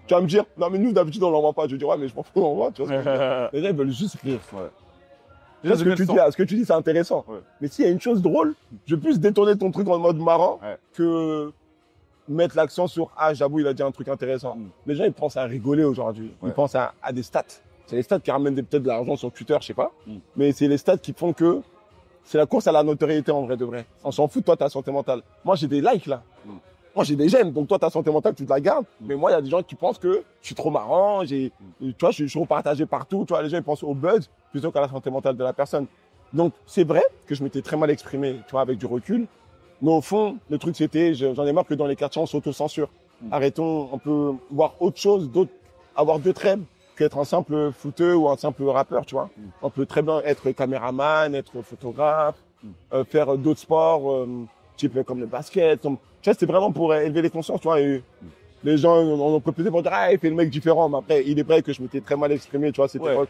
Tu vas me dire, non, mais nous, d'habitude, on l'envoie pas. Je vais dire, ouais, mais je m'en fous, on l'envoie. Tu vois ce que je veux dire. Les gens, ils veulent juste rire. Ouais. Déjà, ce que tu dis, c'est intéressant. Ouais. Mais s'il y a une chose drôle, je vais plus détourner ton truc en mode marrant que mettre l'accent sur « Ah, j'avoue, il a dit un truc intéressant ». Les gens, ils pensent à rigoler aujourd'hui. Ils pensent à des stats. C'est les stats qui ramènent peut-être de l'argent sur Twitter, je sais pas. Mais c'est les stats qui font que c'est la course à la notoriété en vrai de vrai. On s'en fout, toi, ta santé mentale. Moi, j'ai des likes là. Moi, j'ai des j'aime. Donc, toi, ta santé mentale, tu te la gardes. Mais moi, il y a des gens qui pensent que je suis trop marrant. Tu vois, je suis repartagé partout. Tu vois, les gens, ils pensent au buzz plutôt qu'à la santé mentale de la personne. Donc, c'est vrai que je m'étais très mal exprimé, tu vois, avec du recul. Mais au fond, le truc, c'était, j'en ai marre que dans les quartiers, on s'auto-censure. Arrêtons, on peut voir autre chose, avoir d'autres rêves qu'être un simple footeux ou un simple rappeur, tu vois. On peut très bien être caméraman, être photographe, faire d'autres sports, type comme le basket. Tu vois, c'est vraiment pour élever les consciences, tu vois. Et les gens on proposé pour dire, ah, il fait le mec différent. Mais après, il est vrai que je m'étais très mal exprimé, tu vois, à cette époque.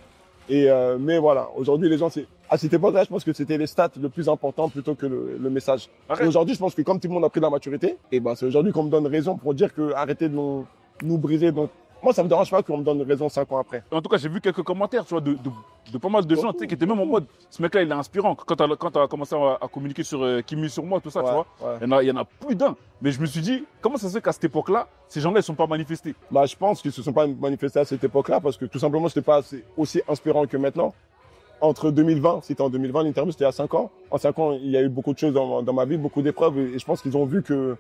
Et mais voilà, aujourd'hui les gens, à cette époque-là, je pense que c'était les stats le plus important plutôt que le message. Et aujourd'hui, je pense que comme tout le monde a pris de la maturité, et ben c'est aujourd'hui qu'on me donne raison pour dire que arrêtez de nous briser. Donc moi, ça me dérange pas qu'on me donne raison 5 ans après. En tout cas, j'ai vu quelques commentaires, tu vois, de pas mal de gens, tu sais, qui étaient même en mode, ce mec-là, il est inspirant. Quand t'as commencé à communiquer sur qui mise sur moi, tout ça, tu vois, il y en a plus d'un. Mais je me suis dit, comment ça se fait qu'à cette époque-là, ces gens-là, ils sont pas manifestés? Bah, je pense qu'ils se sont pas manifestés à cette époque-là parce que tout simplement, c'était pas aussi inspirant que maintenant. Entre 2020, c'était en 2020, l'interview, c'était à 5 ans. En 5 ans, il y a eu beaucoup de choses dans ma vie, beaucoup d'épreuves, et je pense qu'ils ont vu que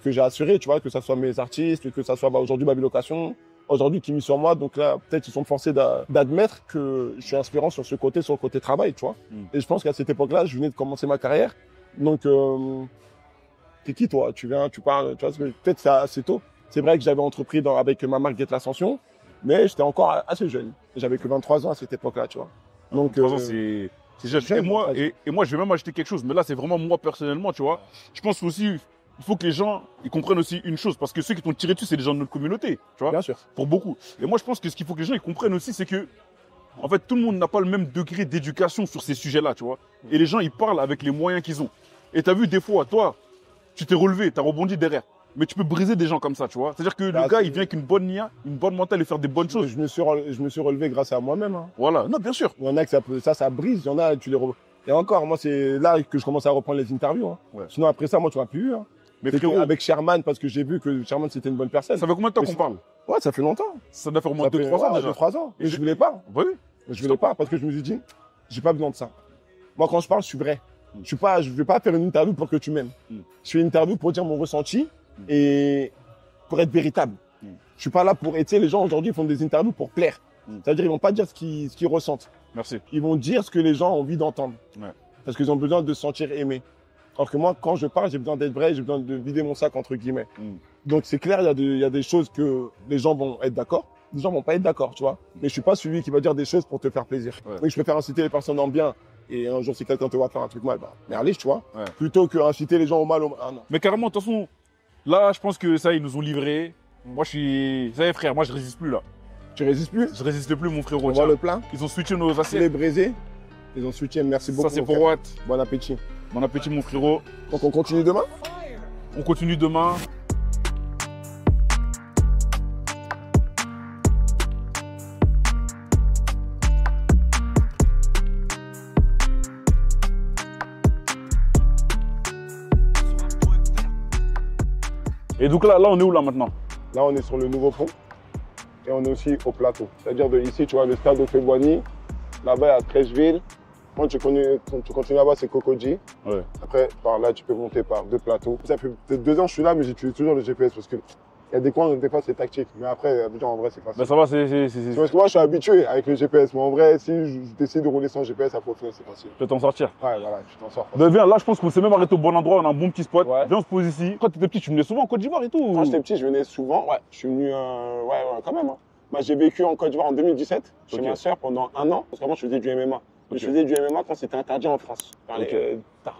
j'ai assuré, tu vois, que ça soit mes artistes, que ça soit aujourd'hui ma location, aujourd'hui qui mis sur moi. Donc là, peut-être ils sont forcés d'admettre que je suis inspirant sur le côté travail, tu vois. Et je pense qu'à cette époque-là, je venais de commencer ma carrière. Donc, t'es qui toi? Tu viens, tu parles, tu vois, peut-être c'est assez tôt. C'est vrai que j'avais entrepris avec ma marque Get l'Ascension, mais j'étais encore assez jeune. J'avais que 23 ans à cette époque-là, tu vois. Donc, 23 ans, c'est jeune. Et moi, je vais même acheter quelque chose. Mais là, c'est vraiment moi personnellement, tu vois. Je pense aussi, il faut que les gens ils comprennent aussi une chose, parce que ceux qui t'ont tiré dessus, c'est les gens de notre communauté, tu vois. Bien sûr. Pour beaucoup. Et moi, je pense que ce qu'il faut que les gens ils comprennent aussi, c'est que En fait, tout le monde n'a pas le même degré d'éducation sur ces sujets-là, tu vois. Et les gens, ils parlent avec les moyens qu'ils ont. Et tu as vu, des fois, toi, tu t'es relevé, tu as rebondi derrière. Mais tu peux briser des gens comme ça, tu vois. C'est-à-dire que le gars, il vient avec une bonne nia, une bonne mentale et faire des bonnes choses. Je me suis relevé grâce à moi-même. Hein. Voilà, non, bien sûr. Il y en a que ça brise. Il y en a, tu les Et encore, moi, c'est là que je commence à reprendre les interviews. Hein. Ouais. Sinon, après ça, moi, tu m'as plus eu. Hein. Mais frérot, avec Sherman, parce que j'ai vu que Sherman, c'était une bonne personne. ça fait combien de temps qu'on parle? Ouais, ça fait longtemps. Ça doit faire au moins 2-3 ans déjà. 2-3 ans. Et je voulais pas. Oui. Je voulais pas parce que je me suis dit, j'ai pas besoin de ça. Moi, quand je parle, je suis vrai. Je vais pas faire une interview pour que tu m'aimes. Je fais une interview pour dire mon ressenti et pour être véritable. Je suis pas là pour... Et tu sais, les gens aujourd'hui font des interviews pour plaire. C'est-à-dire, ils vont pas dire ce qu'ils ressentent. Merci. Ils vont dire ce que les gens ont envie d'entendre. Ouais. Parce qu'ils ont besoin de se sentir aimés. Alors que moi, quand je parle, j'ai besoin d'être vrai, j'ai besoin de vider mon sac, entre guillemets. Donc, c'est clair, il y a des choses que les gens vont être d'accord. Les gens vont pas être d'accord, tu vois. Mais je suis pas celui qui va dire des choses pour te faire plaisir. Ouais. Donc, je préfère inciter les personnes en bien. Et un jour, si quelqu'un te voit faire un truc mal, bah, merde, tu vois. Ouais. Plutôt que inciter les gens au mal. Ah non. Mais carrément, de toute façon, là, je pense que ça, ils nous ont livré. Moi, je suis... Vous savez, frère, moi, je résiste plus, là. Tu résistes plus? Je résiste plus, mon frérot. On voit le plein. Ils ont switché nos Tu l'es assiettes. brisé. Ils ont switché. Merci beaucoup. Ça, c'est mon pour frère. Watt. Bon appétit. Bon appétit, mon frérot. Donc, on continue demain? On continue demain. Et donc là, on est où là maintenant? Là, on est sur le nouveau pont et on est aussi au plateau. C'est-à-dire de ici, tu vois le stade de Febouani. Là-bas, il y a Trècheville. Quand tu continues là-bas, c'est Cocody. Ouais. Après, par là, tu peux monter par 2 plateaux. Ça fait peut-être 2 ans que je suis là, mais j'utilise toujours le GPS parce que il y a des coins où des fois c'est tactique. Mais après, en vrai, c'est facile. Ben ça va, Parce que moi, je suis habitué avec le GPS. Mais en vrai, si je décide de rouler sans GPS, à Peaufin, c'est facile. Je vais t'en sortir. Ouais, voilà, tu t'en sors. Ben viens, là, je pense qu'on s'est même arrêté au bon endroit. On a un bon petit spot. Ouais. Viens, on se pose ici. Quand t'étais petit, tu venais souvent en Côte d'Ivoire et tout. Quand j'étais petit, je venais souvent. Ouais, je suis venu, quand même. Hein. Moi, j'ai vécu en Côte d'Ivoire en 2017 chez ma sœur pendant 1 an. Parce qu'avant, je faisais du MMA. Je faisais du MMA quand c'était interdit en France.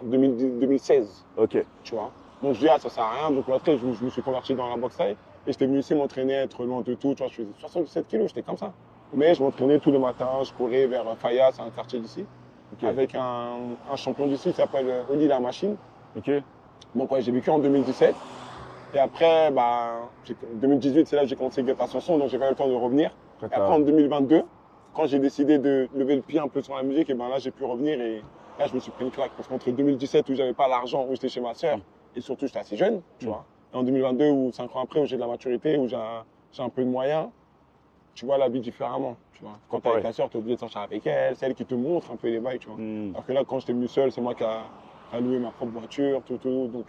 2016. Ok. Tu vois. Donc je dis, ça sert à rien. Donc après, je me suis converti dans la boxe thaï. Et j'étais venu ici m'entraîner, être loin de tout. Tu vois, je faisais 77 kilos, j'étais comme ça. Mais je m'entraînais tous les matins. Je courais vers Faya, c'est un quartier d'ici. Okay. Avec un champion d'ici qui s'appelle Oli La Machine. Ok. Donc ouais, j'ai vécu en 2017. Et après, 2018, c'est là que j'ai commencé Guetta Sanson. Donc j'ai pas eu le temps de revenir. Et après, en 2022, quand j'ai décidé de lever le pied un peu sur la musique, et ben là, j'ai pu revenir et là, je me suis pris une claque. Parce qu'entre 2017, où j'avais pas l'argent, où j'étais chez ma sœur, et surtout, j'étais assez jeune, tu vois. Et en 2022, ou 5 ans après, où j'ai de la maturité, où j'ai un peu de moyens, tu vois la vie différemment, tu vois. Quand t'es avec ta sœur, t'es obligé de sortir avec elle, c'est elle qui te montre un peu les bails, tu vois. Alors que là, quand j'étais venu seul, c'est moi qui a loué ma propre voiture, tout. Donc,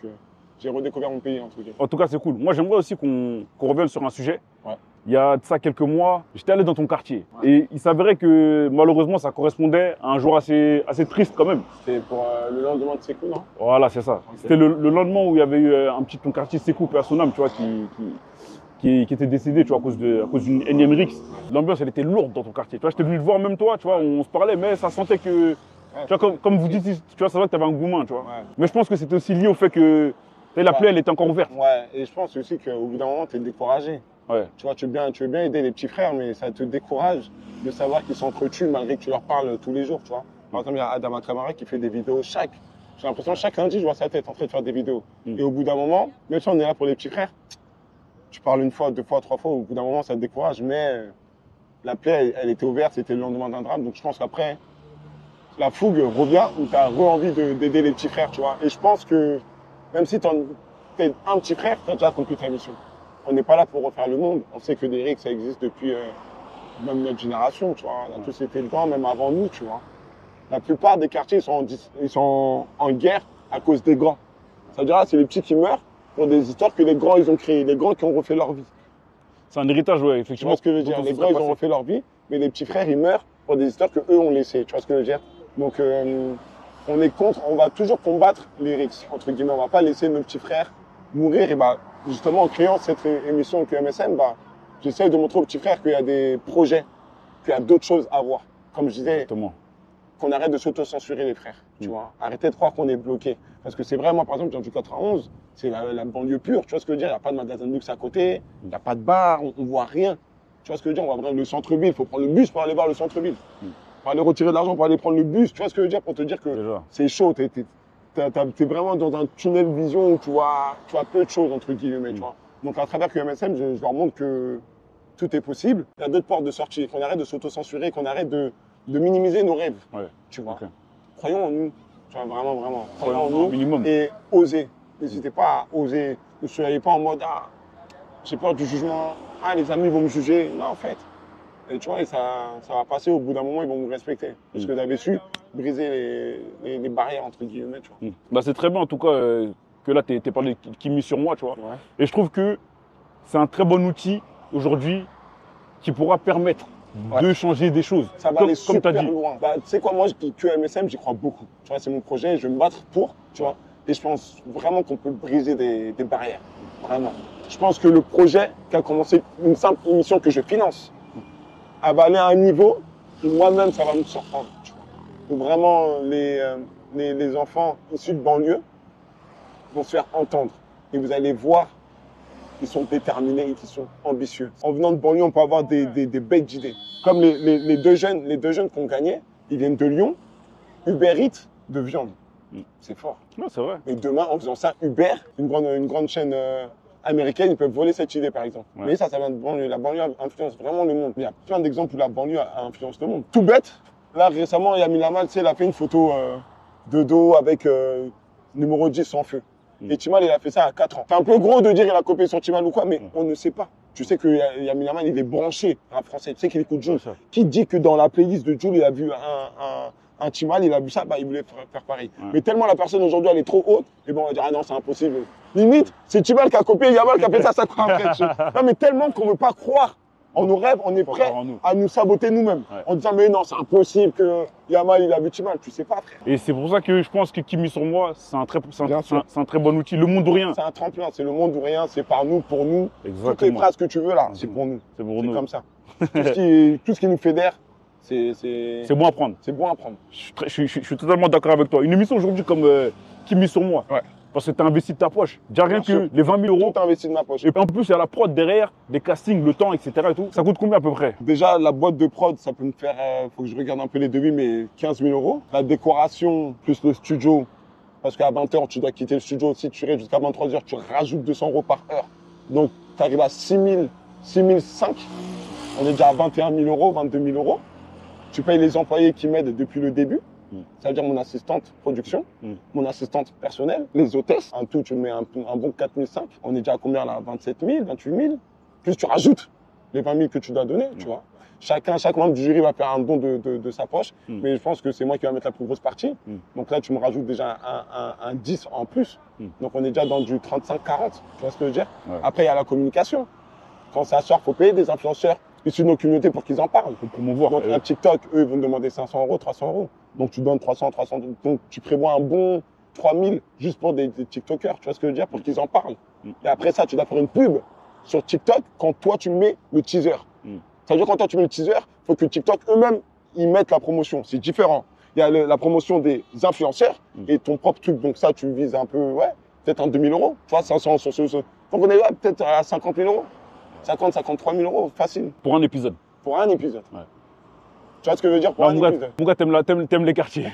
j'ai redécouvert mon pays, entre guillemets. En tout cas, c'est cool. Moi, j'aimerais aussi qu'on revienne sur un sujet. Ouais. Il y a de ça quelques mois, j'étais allé dans ton quartier. Ouais. Et il s'avérait que malheureusement, ça correspondait à un jour assez triste quand même. C'est pour le lendemain de Sékou, non? Voilà, c'est ça. Okay. C'était le lendemain où il y avait eu un petit ton quartier Sékou, paix à son âme, tu vois, qui était décédé, tu vois, à cause d'une énième rixe. L'ambiance, elle était lourde dans ton quartier. Tu vois, j'étais venu te voir même toi, tu vois, on se parlait, mais ça sentait que, tu vois, comme vous dites, tu vois, ça va que tu avais un gourmand, tu vois. Ouais. Mais je pense que c'était aussi lié au fait que la plaie, elle était encore ouverte. Ouais, et je pense aussi qu'au bout d'un moment, tu es découragé. Ouais. Tu vois, tu veux bien aider les petits frères, mais ça te décourage de savoir qu'ils s'entretuent malgré que tu leur parles tous les jours, tu vois. Par exemple, il y a Adama Traoré qui fait des vidéos j'ai l'impression chaque lundi, je vois sa tête en train de faire des vidéos. Et au bout d'un moment, même si on est là pour les petits frères, tu parles 1 fois, 2 fois, 3 fois, au bout d'un moment, ça te décourage, mais la plaie, elle était ouverte, c'était le lendemain d'un drame, donc je pense qu'après, la fougue revient où tu as envie d'aider les petits frères, tu vois. Et je pense que même si tu es un petit frère, tu as déjà accompli ta mission. On n'est pas là pour refaire le monde. On sait que des rixes, ça existe depuis même notre génération, tu vois. On a tous été dedans, même avant nous, tu vois. La plupart des quartiers, ils sont en guerre à cause des grands. Ça veut dire, c'est les petits qui meurent pour des histoires que les grands, ils ont créées. Les grands qui ont refait leur vie. C'est un héritage, ouais, effectivement. Tu vois ce que je veux dire? Les grands, ils ont refait leur vie, mais les petits frères, ils meurent pour des histoires que eux ont laissées. Tu vois ce que je veux dire? Donc, on est contre, on va toujours combattre les rixes, entre guillemets. On va pas laisser nos petits frères mourir. Et justement, en créant cette émission QMSN, j'essaie de montrer aux petits frères qu'il y a des projets, qu'il y a d'autres choses à voir. Comme je disais, qu'on arrête de s'auto-censurer les frères, tu vois. Arrêtez de croire qu'on est bloqué. Parce que c'est vraiment, par exemple, dans du 91, c'est la banlieue pure, tu vois ce que je veux dire? Il n'y a pas de magasin de luxe à côté, il n'y a pas de bar, on voit rien. Tu vois ce que je veux dire? On va prendre le centre-ville, il faut prendre le bus pour aller voir le centre-ville. Pour aller retirer de l'argent, pour aller prendre le bus. Tu vois ce que je veux dire? Pour te dire que c'est chaud. T'es vraiment dans un tunnel vision où tu vois peu de choses, entre guillemets, tu vois. Donc, à travers QMSM, je leur montre que tout est possible. Il y a d'autres portes de sortie, qu'on arrête de s'auto-censurer, qu'on arrête de minimiser nos rêves. Ouais. Tu vois. Okay. Croyons en nous. Tu vois, vraiment, vraiment. Croyons en nous. Minimum. Et osez. N'hésitez pas à oser. Ne soyez pas en mode, ah, j'ai peur du jugement. Ah, les amis vont me juger. Non, en fait. Et tu vois, et ça va passer. Au bout d'un moment, ils vont vous respecter. Parce que vous avez su briser les barrières, entre guillemets, tu vois. Bah, c'est très bien, en tout cas, que là, t'es parlé qui mise sur moi, tu vois. Ouais. Et je trouve que c'est un très bon outil aujourd'hui qui pourra permettre de changer des choses. Ça va aller super loin. Bah, tu sais quoi, moi, QMSM, j'y crois beaucoup. Tu vois, c'est mon projet, je vais me battre pour, tu vois. Et je pense vraiment qu'on peut briser des barrières. Vraiment. Je pense que le projet qui a commencé une simple émission que je finance, elle va aller à un niveau où moi-même, ça va me surprendre. Tu vois. Où vraiment, les enfants issus de banlieue vont se faire entendre. Et vous allez voir qu'ils sont déterminés et qu'ils sont ambitieux. En venant de banlieue, on peut avoir des bêtes d'idées. Comme les deux jeunes qui ont gagné, ils viennent de Lyon, Uber Eats de viande. C'est fort. Non, c'est vrai. Et demain, en faisant ça, Uber, une grande chaîne américaine, ils peuvent voler cette idée, par exemple. Ouais. Mais ça vient de banlieue. La banlieue influence vraiment le monde. Il y a plein d'exemples où la banlieue influence le monde. Tout bête. Là, récemment, il y a Milamal, tu sais, il a fait une photo de dos avec numéro 10 sans feu. Et Timal, il a fait ça à 4 ans. C'est un peu gros de dire qu'il a copié sur Timal ou quoi, mais on ne sait pas. Tu sais que Yaminaman, il est branché en français. Tu sais qu'il écoute Jul. Qui dit que dans la playlist de Jul, il a vu un Timal, il a vu ça, bah, il voulait faire pareil. Mais tellement la personne aujourd'hui, elle est trop haute, et bon, on va dire, ah non, c'est impossible. Limite, c'est Timal qui a copié Yamal qui a fait ça quoi après. Non, mais tellement qu'on ne veut pas croire en nos rêves, on est prêt à nous saboter nous-mêmes. En disant, mais non, c'est impossible que Yamal, il a vu Timal. Tu sais pas, frère. Et c'est pour ça que je pense que Qui mise sur moi, c'est un très bon outil. Le monde ou rien. C'est un tremplin, c'est le monde ou rien, c'est par nous, pour nous. Exactement. Toutes les phrases que tu veux là, c'est pour nous. C'est pour nous. C'est comme ça. Tout ce qui nous fédère, c'est bon à prendre. C'est bon à prendre. Je suis totalement d'accord avec toi. Une émission aujourd'hui comme Qui mise sur moi. Ouais. Parce que tu as investi de ta poche. Déjà rien que les 20 000 euros. Tu as investi de ma poche. Et en plus, il y a la prod derrière, des castings, le temps, etc. Et tout. Ça coûte combien à peu près? Déjà, la boîte de prod, ça peut me faire, faut que je regarde un peu les devis, mais 15 000 euros. La décoration, plus le studio. Parce qu'à 20h, tu dois quitter le studio. Si tu restes jusqu'à 23h, tu rajoutes 200 euros par heure. Donc, tu arrives à 6 500. On est déjà à 21 000 euros, 22 000 euros. Tu payes les employés qui m'aident depuis le début. Ça veut dire mon assistante production, mon assistante personnelle, les hôtesses. En tout, tu mets un bon 4 500. On est déjà à combien là? 27 000, 28 000. Plus tu rajoutes les 20 000 que tu dois donner, tu vois. Chaque membre du jury va faire un don de sa poche. Mais je pense que c'est moi qui vais mettre la plus grosse partie. Donc là, tu me rajoutes déjà un 10 en plus. Donc on est déjà dans du 35-40. Tu vois ce que je veux dire? Après, il y a la communication. Quand ça sort, il faut payer des influenceurs issus de nos communautés pour qu'ils en parlent. Pour promouvoir. Donc un TikTok, eux, ils vont me demander 500 euros, 300 euros. Donc tu donnes 300. Donc tu prévois un bon 3000 juste pour des TikTokers, tu vois ce que je veux dire, pour qu'ils en parlent. Et après ça, tu dois faire une pub sur TikTok quand toi tu mets le teaser. Ça veut dire quand toi tu mets le teaser, il faut que TikTok eux-mêmes, ils mettent la promotion. C'est différent. Il y a la promotion des influenceurs et ton propre truc. Donc ça, tu vises un peu, peut-être un 2000 euros. Tu vois, 500 sur ce. Donc on est peut-être à 50 000 euros. 53 000 euros, facile. Pour un épisode. Pour un épisode. Ouais. Tu vois ce que je veux dire pour un épisode. Mon gars, t'aimes les quartiers.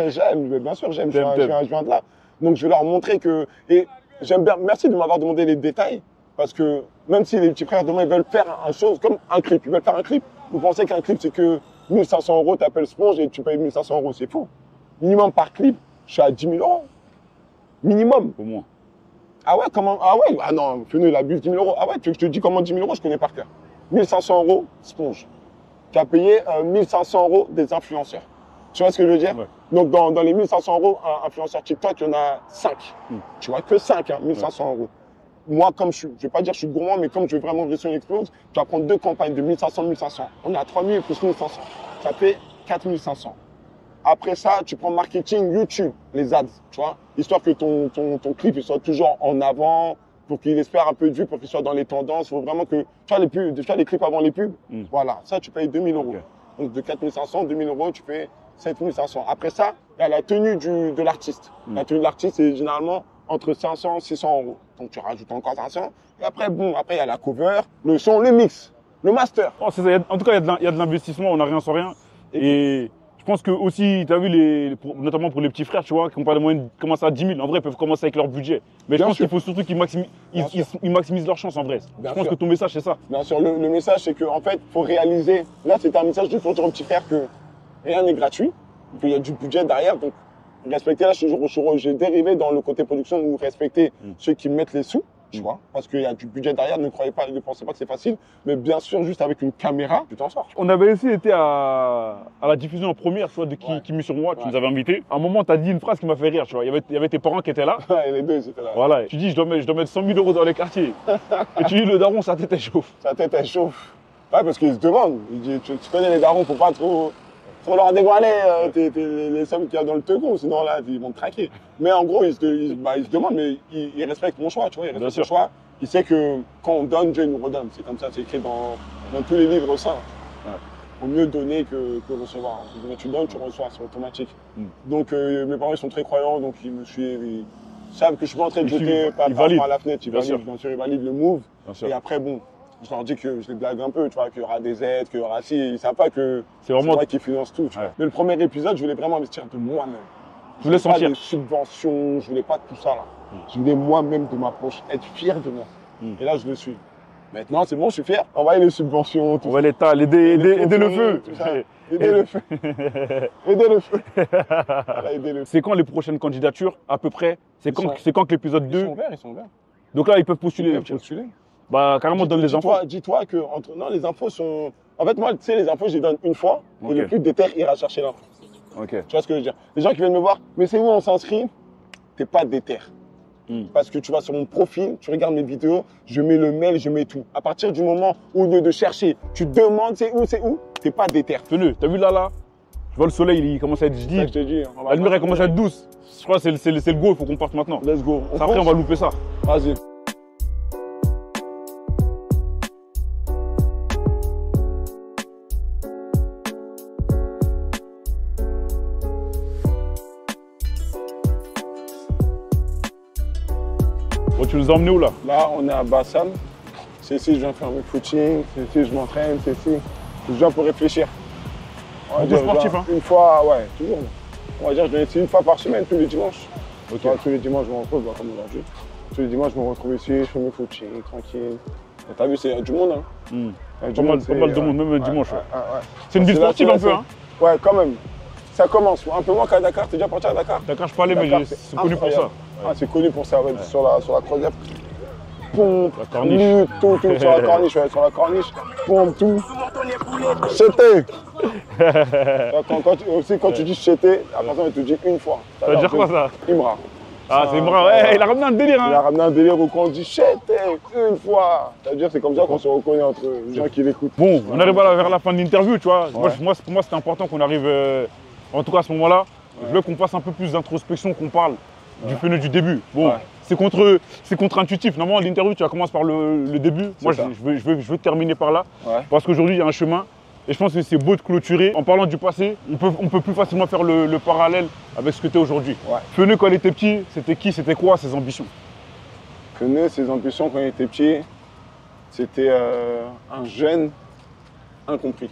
J'aime, bien sûr, j'aime. Je viens de là. Donc je vais leur montrer que. Et j'aime bien. Merci de m'avoir demandé les détails. Parce que même si les petits frères demain ils veulent faire une chose comme un clip, ils veulent faire un clip. Vous pensez qu'un clip c'est que 1500 euros, tu appelles Sponge et tu payes 1500 euros, c'est faux. Minimum par clip, je suis à 10 000 euros. Minimum. Au moins. Ah ouais, comment? Ah ouais, ah non, Feneux, il abuse 10 000 euros. Ah ouais, tu veux que je te dise comment 10 000 euros, je connais par cœur. 1500 euros, Sponge. Tu as payé 1500 euros des influenceurs. Tu vois ce que je veux dire? Ouais. Donc, dans les 1500 euros, influenceurs TikTok, il y en a 5. Tu vois, que 5, 1500 euros. Moi, comme je vais pas dire que je suis gourmand, mais comme je veux vraiment que gestion explose, tu vas prendre 2 campagnes de 1500, 1500. On est à 3000 plus 1500. Ça fait 4500. Après ça, tu prends marketing YouTube, les ads, tu vois, histoire que ton clip il soit toujours en avant, pour qu'il espère un peu de vues, pour qu'il soit dans les tendances. Il faut vraiment que, tu vois, les clips avant les pubs, voilà, ça, tu payes 2000 euros. Okay. Donc, de 4500, 2000 euros, tu payes 7500. Après ça, il y a la tenue de l'artiste. La tenue de l'artiste, c'est généralement entre 500 et 600 euros. Donc, tu rajoutes encore 500. Et après, il y a la cover, le son, le mix. Le master. Oh, c'est ça. En tout cas, il y a de l'investissement, on n'a rien sans rien. Et je pense que aussi, tu as vu, notamment pour les petits frères, tu vois, qui ont pas les moyens de commencer à 10 000. En vrai, ils peuvent commencer avec leur budget. Mais je pense qu'il faut surtout qu'ils maximisent leur chance en vrai. Je pense que ton message, c'est ça. Bien sûr, le message, c'est qu'en fait, il faut réaliser. Là, c'est un message juste pour dire aux petits frères que rien n'est gratuit, qu'il y a du budget derrière. Donc, respecter, là, j'ai dérivé dans le côté production où respecter ceux qui mettent les sous. Tu vois, parce qu'il y a du budget derrière, ne pensez pas que c'est facile, mais bien sûr, juste avec une caméra, tu t'en sors. On avait aussi été à la diffusion en première, tu vois, de Qui met sur moi, tu nous avais invités. À un moment, tu as dit une phrase qui m'a fait rire, tu vois. Il y avait tes parents qui étaient là. Ouais, les deux, ils étaient là. Voilà. Tu dis, je dois mettre 100 000 euros dans les quartiers. Et tu dis, le daron, sa tête, elle chauffe. Sa tête, elle chauffe. Ouais, parce qu'ils se demandent. Ils disent, tu connais les darons, faut pas trop leur dévoiler les sommes qu'il y a dans le tegon, sinon là, ils vont te traquer. Mais en gros, ils se demandent, mais ils respectent mon choix, tu vois, ils respectent mon choix. Ils savent que quand on donne, Dieu nous redonne. C'est comme ça, c'est écrit dans tous les livres saints. Ouais. Faut mieux donner que recevoir. Tu donnes, tu reçois, c'est automatique. Donc mes parents, ils sont très croyants, donc ils me suivent. Ils savent que je suis pas en train de jeter par la fenêtre. Ils valident, bien sûr, ils valident le move. Et après, bon, je leur dis que je les blague un peu, tu vois, qu'il y aura des aides, qu'il y aura si. Ils savent pas que c'est moi qui finance tout. Tu vois. Mais le premier épisode, je voulais vraiment investir de moi-même. Je voulais sentir. Pas de subventions, je voulais pas tout ça là. Je voulais moi-même de ma poche être fier de moi. Et là, je le suis. Maintenant, c'est bon, je suis fier. Envoyer les subventions, tout ça. On va l'État, aider le feu. Aider le feu. Aider le feu. Voilà, aider le feu. C'est quand les prochaines candidatures, à peu près? C'est quand que l'épisode 2? Ils sont verts. Donc là, ils peuvent postuler. Bah, carrément, donne les infos. Dis-toi que non, les infos sont. En fait, moi, tu sais, les infos, je les donne une fois. Et le plus déter ira chercher l'info. Tu vois ce que je veux dire? Les gens qui viennent me voir, mais c'est où on s'inscrit? T'es pas déter. Parce que tu vas sur mon profil, tu regardes mes vidéos, je mets le mail, je mets tout. À partir du moment où, au lieu de chercher, tu demandes c'est où, t'es pas déter. Fais-le. T'as vu là, je vois le soleil, il commence à être dit. Je te dis. La lumière, elle commence à être douce. Je crois que c'est le go, il faut qu'on parte maintenant. Let's go. Après, on va louper ça. Vas-y. Bon, tu nous as emmenés où là? Là, on est à Bassam. C'est ici que je viens faire mes footings, c'est ici que je m'entraîne, c'est ici que je viens pour réfléchir. On va dire sportif, hein? Une fois, ouais, toujours. On va dire, je viens ici une fois par semaine, tous les dimanches. Tous les dimanches, je me retrouve, comme aujourd'hui. Tous les dimanches, je me retrouve ici, je fais mes footings, tranquille. T'as vu, c'est du monde, hein. Pas mal de monde, même dimanche. Ouais. C'est une ville sportive un peu, hein? Ouais, quand même. Ça commence, un peu moins qu'à Dakar. T'es déjà parti à Dakar? Dakar, je parlais, mais c'est connu pour ça. Ah, c'est connu pour ça, ouais. Sur la croisière. Pompe, la corniche. Tout, sur la corniche, ouais, sur la corniche. Pompe, tout. C'était. Quand tu dis c'était, la personne elle te dit une fois. Ça veut dire quoi ça? Imra. Ah, c'est Imra, ouais, il a ramené un délire, hein. Il a ramené un délire où quand on dit c'était une fois. C'est-à-dire c'est comme ça qu'on se reconnaît entre les gens qui l'écoutent. Bon, on arrive vers la fin de l'interview, tu vois. Pour moi, c'était important qu'on arrive, en tout cas à ce moment-là. Je veux qu'on fasse un peu plus d'introspection, qu'on parle du pneu du début. Bon, c'est contre-intuitif. Normalement, l'interview, tu vas commencer par le début. Moi, je veux terminer par là. Parce qu'aujourd'hui, il y a un chemin. Et je pense que c'est beau de clôturer. En parlant du passé, on peut plus facilement faire le parallèle avec ce que tu es aujourd'hui. Pneu, quand il était petit, c'était qui? C'était quoi ses ambitions? Pneu, ses ambitions quand il était petit, c'était un jeune incompris.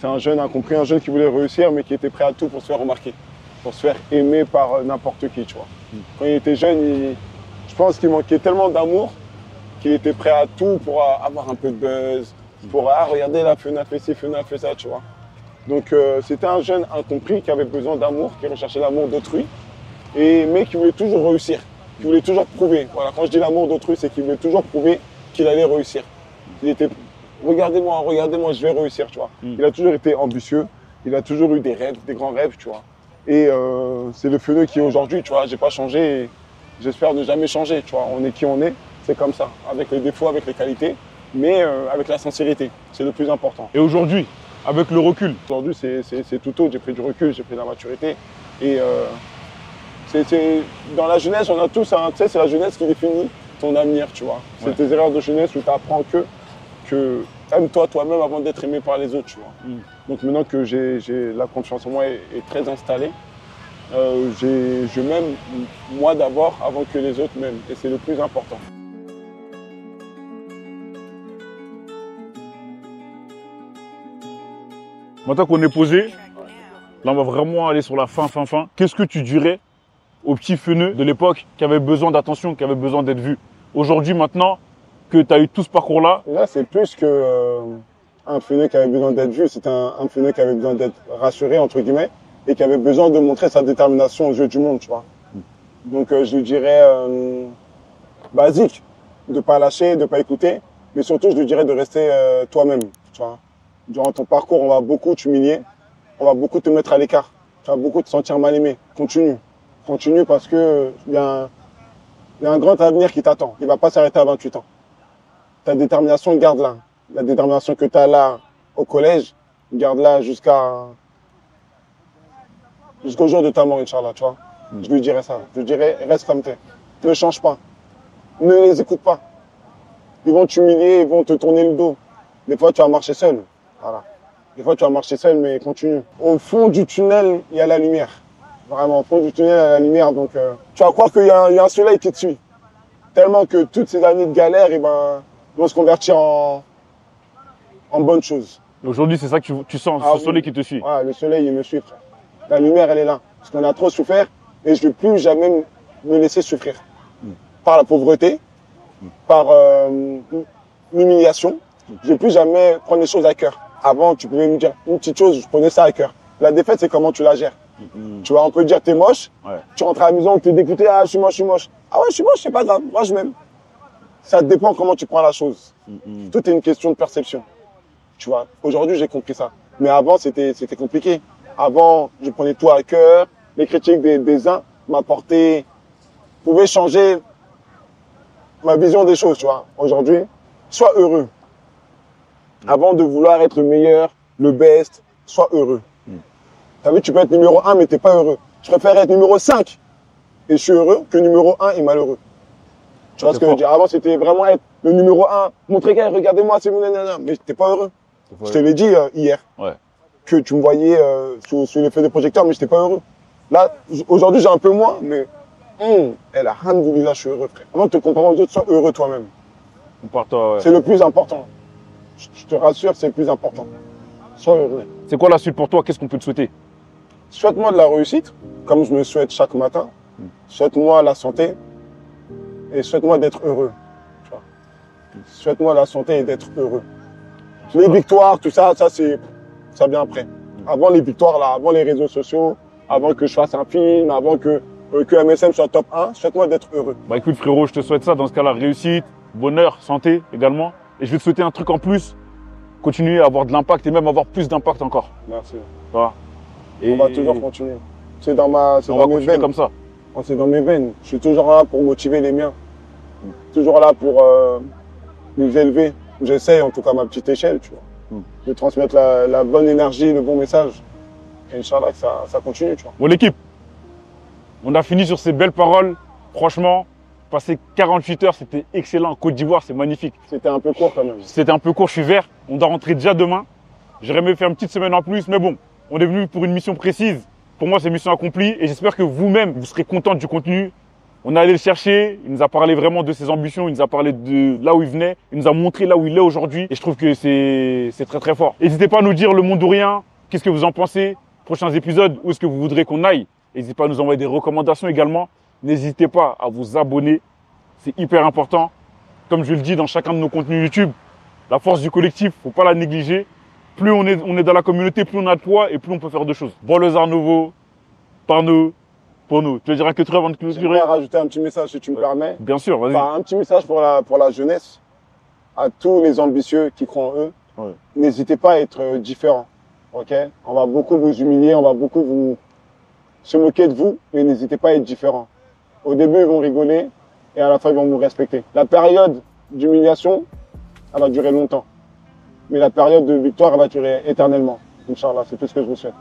C'est un jeune incompris, un jeune qui voulait réussir, mais qui était prêt à tout pour se faire remarquer, pour se faire aimer par n'importe qui, tu vois. Quand il était jeune, je pense qu'il manquait tellement d'amour qu'il était prêt à tout pour avoir un peu de buzz, pour regarder la Fena fait ci, Fena fait ça, tu vois. Donc c'était un jeune incompris qui avait besoin d'amour, qui recherchait l'amour d'autrui, mais qui voulait toujours réussir, qui voulait toujours prouver. Voilà, quand je dis l'amour d'autrui, c'est qu'il voulait toujours prouver qu'il allait réussir. Il était regardez-moi, je vais réussir, tu vois. Il a toujours été ambitieux, il a toujours eu des rêves, des grands rêves, tu vois. Et c'est le Feneux qui est aujourd'hui, tu vois. J'ai pas changé et j'espère ne jamais changer, tu vois. On est qui on est, c'est comme ça, avec les défauts, avec les qualités, mais avec la sincérité, c'est le plus important. Et aujourd'hui, avec le recul? Aujourd'hui, c'est tout autre, j'ai pris du recul, j'ai pris de la maturité. Et dans la jeunesse, on a tous, tu sais, c'est la jeunesse qui définit ton avenir, tu vois. C'est tes erreurs de jeunesse où tu apprends que aime-toi toi-même avant d'être aimé par les autres, tu vois. Donc maintenant que j'ai la confiance en moi est très installée, je m'aime moi d'abord avant que les autres m'aiment. Et c'est le plus important. Maintenant qu'on est posé, là on va vraiment aller sur la fin. Qu'est-ce que tu dirais aux petits feneux de l'époque qui avaient besoin d'attention, qui avaient besoin d'être vus? Aujourd'hui, maintenant que tu as eu tout ce parcours-là. Là, c'est plus que un feneux qui avait besoin d'être vu, c'est un feneux qui avait besoin d'être rassuré, entre guillemets, et qui avait besoin de montrer sa détermination aux yeux du monde, tu vois. Donc, je lui dirais basique, de pas lâcher, de pas écouter, mais surtout, je lui dirais de rester toi-même, tu vois. Durant ton parcours, on va beaucoup t'humilier, on va beaucoup te mettre à l'écart, tu vas beaucoup te sentir mal aimé. Continue parce que il y a un grand avenir qui t'attend. Il va pas s'arrêter à 28 ans. Ta détermination, garde-la. La détermination que tu as là au collège, garde-la jusqu'au jour de ta mort, Inch'Allah, tu vois. Je lui dirais ça. Je lui dirais, reste comme t'es. Ne change pas. Ne les écoute pas. Ils vont t'humilier, ils vont te tourner le dos. Des fois, tu vas marcher seul. Voilà. Des fois, tu vas marcher seul, mais continue. Au fond du tunnel, il y a la lumière. Vraiment, au fond du tunnel, il y a la lumière. Donc, tu vas croire qu'il y a un soleil qui te suit. Tellement que toutes ces années de galère, vont se convertir en bonnes choses. Aujourd'hui, c'est ça que tu sens, ce soleil qui te suit. Ouais, le soleil, il me suit, frère. La lumière, elle est là. Parce qu'on a trop souffert et je ne veux plus jamais me laisser souffrir. Par la pauvreté, par l'humiliation. Je ne veux plus jamais prendre les choses à cœur. Avant, tu pouvais me dire une petite chose, je prenais ça à cœur. La défaite, c'est comment tu la gères. Tu vois, on peut dire t'es moche, tu rentres à la maison, t'es dégoûté, ah, je suis moche. Ah ouais, je suis moche, c'est pas grave, moi je m'aime. Ça dépend comment tu prends la chose. Tout est une question de perception. Tu vois, aujourd'hui, j'ai compris ça. Mais avant, c'était compliqué. Avant, je prenais tout à cœur. Les critiques des uns pouvaient changer ma vision des choses, tu vois. Aujourd'hui, sois heureux. Avant de vouloir être le meilleur, le best, sois heureux. T'as vu, tu peux être numéro 1, mais t'es pas heureux. Je préfère être numéro 5 et je suis heureux que numéro 1 et malheureux. Tu vois ce que je veux dire? Avant, c'était vraiment être le numéro 1. Montrer gars, regardez-moi, c'est mon nanana. Mais t'es pas heureux. Je te l'ai dit hier. Que tu me voyais sous l'effet des projecteurs, mais j'étais pas heureux. Là, aujourd'hui, j'ai un peu moins, mais alhamdoulilah, je suis heureux, frère. Avant de te comparer aux autres, sois heureux toi-même. C'est le plus important. Je te rassure, c'est le plus important. Sois heureux. C'est quoi la suite pour toi? Qu'est-ce qu'on peut te souhaiter? Souhaite-moi de la réussite, comme je me souhaite chaque matin. Souhaite-moi la santé et souhaite-moi d'être heureux. Souhaite-moi la santé et d'être heureux. Les victoires, tout ça, ça vient après. Avant les victoires, là, avant les réseaux sociaux, avant que je fasse un film, avant que MSM soit top 1, souhaite-moi d'être heureux. Bah écoute frérot, je te souhaite ça, dans ce cas-là, réussite, bonheur, santé également. Et je vais te souhaiter un truc en plus, continuer à avoir de l'impact et même avoir plus d'impact encore. Merci. Voilà. On va toujours continuer. C'est dans mes veines. Comme ça. C'est dans mes veines. Je suis toujours là pour motiver les miens. Toujours là pour nous élever. J'essaye, en tout cas, à ma petite échelle, tu vois, de transmettre la bonne énergie, le bon message. Et Inch'Allah, que ça continue, tu vois. Bon, l'équipe, on a fini sur ces belles paroles. Franchement, passer 48 heures, c'était excellent. Côte d'Ivoire, c'est magnifique. C'était un peu court quand même. C'était un peu court, je suis vert. On doit rentrer déjà demain. J'aurais aimé faire une petite semaine en plus, mais bon, on est venu pour une mission précise. Pour moi, c'est mission accomplie et j'espère que vous-même, vous serez content du contenu. On est allé le chercher, il nous a parlé vraiment de ses ambitions, il nous a parlé de là où il venait, il nous a montré là où il est aujourd'hui et je trouve que c'est très très fort. N'hésitez pas à nous dire le monde ou rien, qu'est-ce que vous en pensez, prochains épisodes, où est-ce que vous voudrez qu'on aille. N'hésitez pas à nous envoyer des recommandations également. N'hésitez pas à vous abonner, c'est hyper important. Comme je le dis dans chacun de nos contenus YouTube, la force du collectif, faut pas la négliger. Plus on est dans la communauté, plus on a de poids et plus on peut faire de choses. Bon les arts nouveaux, par nous, pour nous. Tu veux dire un que tu avant de clôturer? J'aimerais rajouter un petit message si tu me permets. Bien sûr, vas-y. Un petit message pour la jeunesse, à tous les ambitieux qui croient en eux. N'hésitez pas à être différents. Okay? On va beaucoup vous humilier, on va beaucoup se moquer de vous, mais n'hésitez pas à être différents. Au début, ils vont rigoler et à la fin, ils vont vous respecter. La période d'humiliation, elle va durer longtemps. Mais la période de victoire, elle va durer éternellement. Inch'Allah, c'est tout ce que je vous souhaite.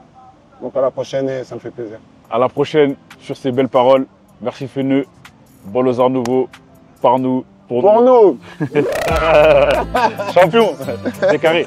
Donc à la prochaine et ça me fait plaisir. À la prochaine sur ces belles paroles. Merci Feneux. Bon aux arts nouveaux. Par nous. Pour nous. Champion. C'est carré.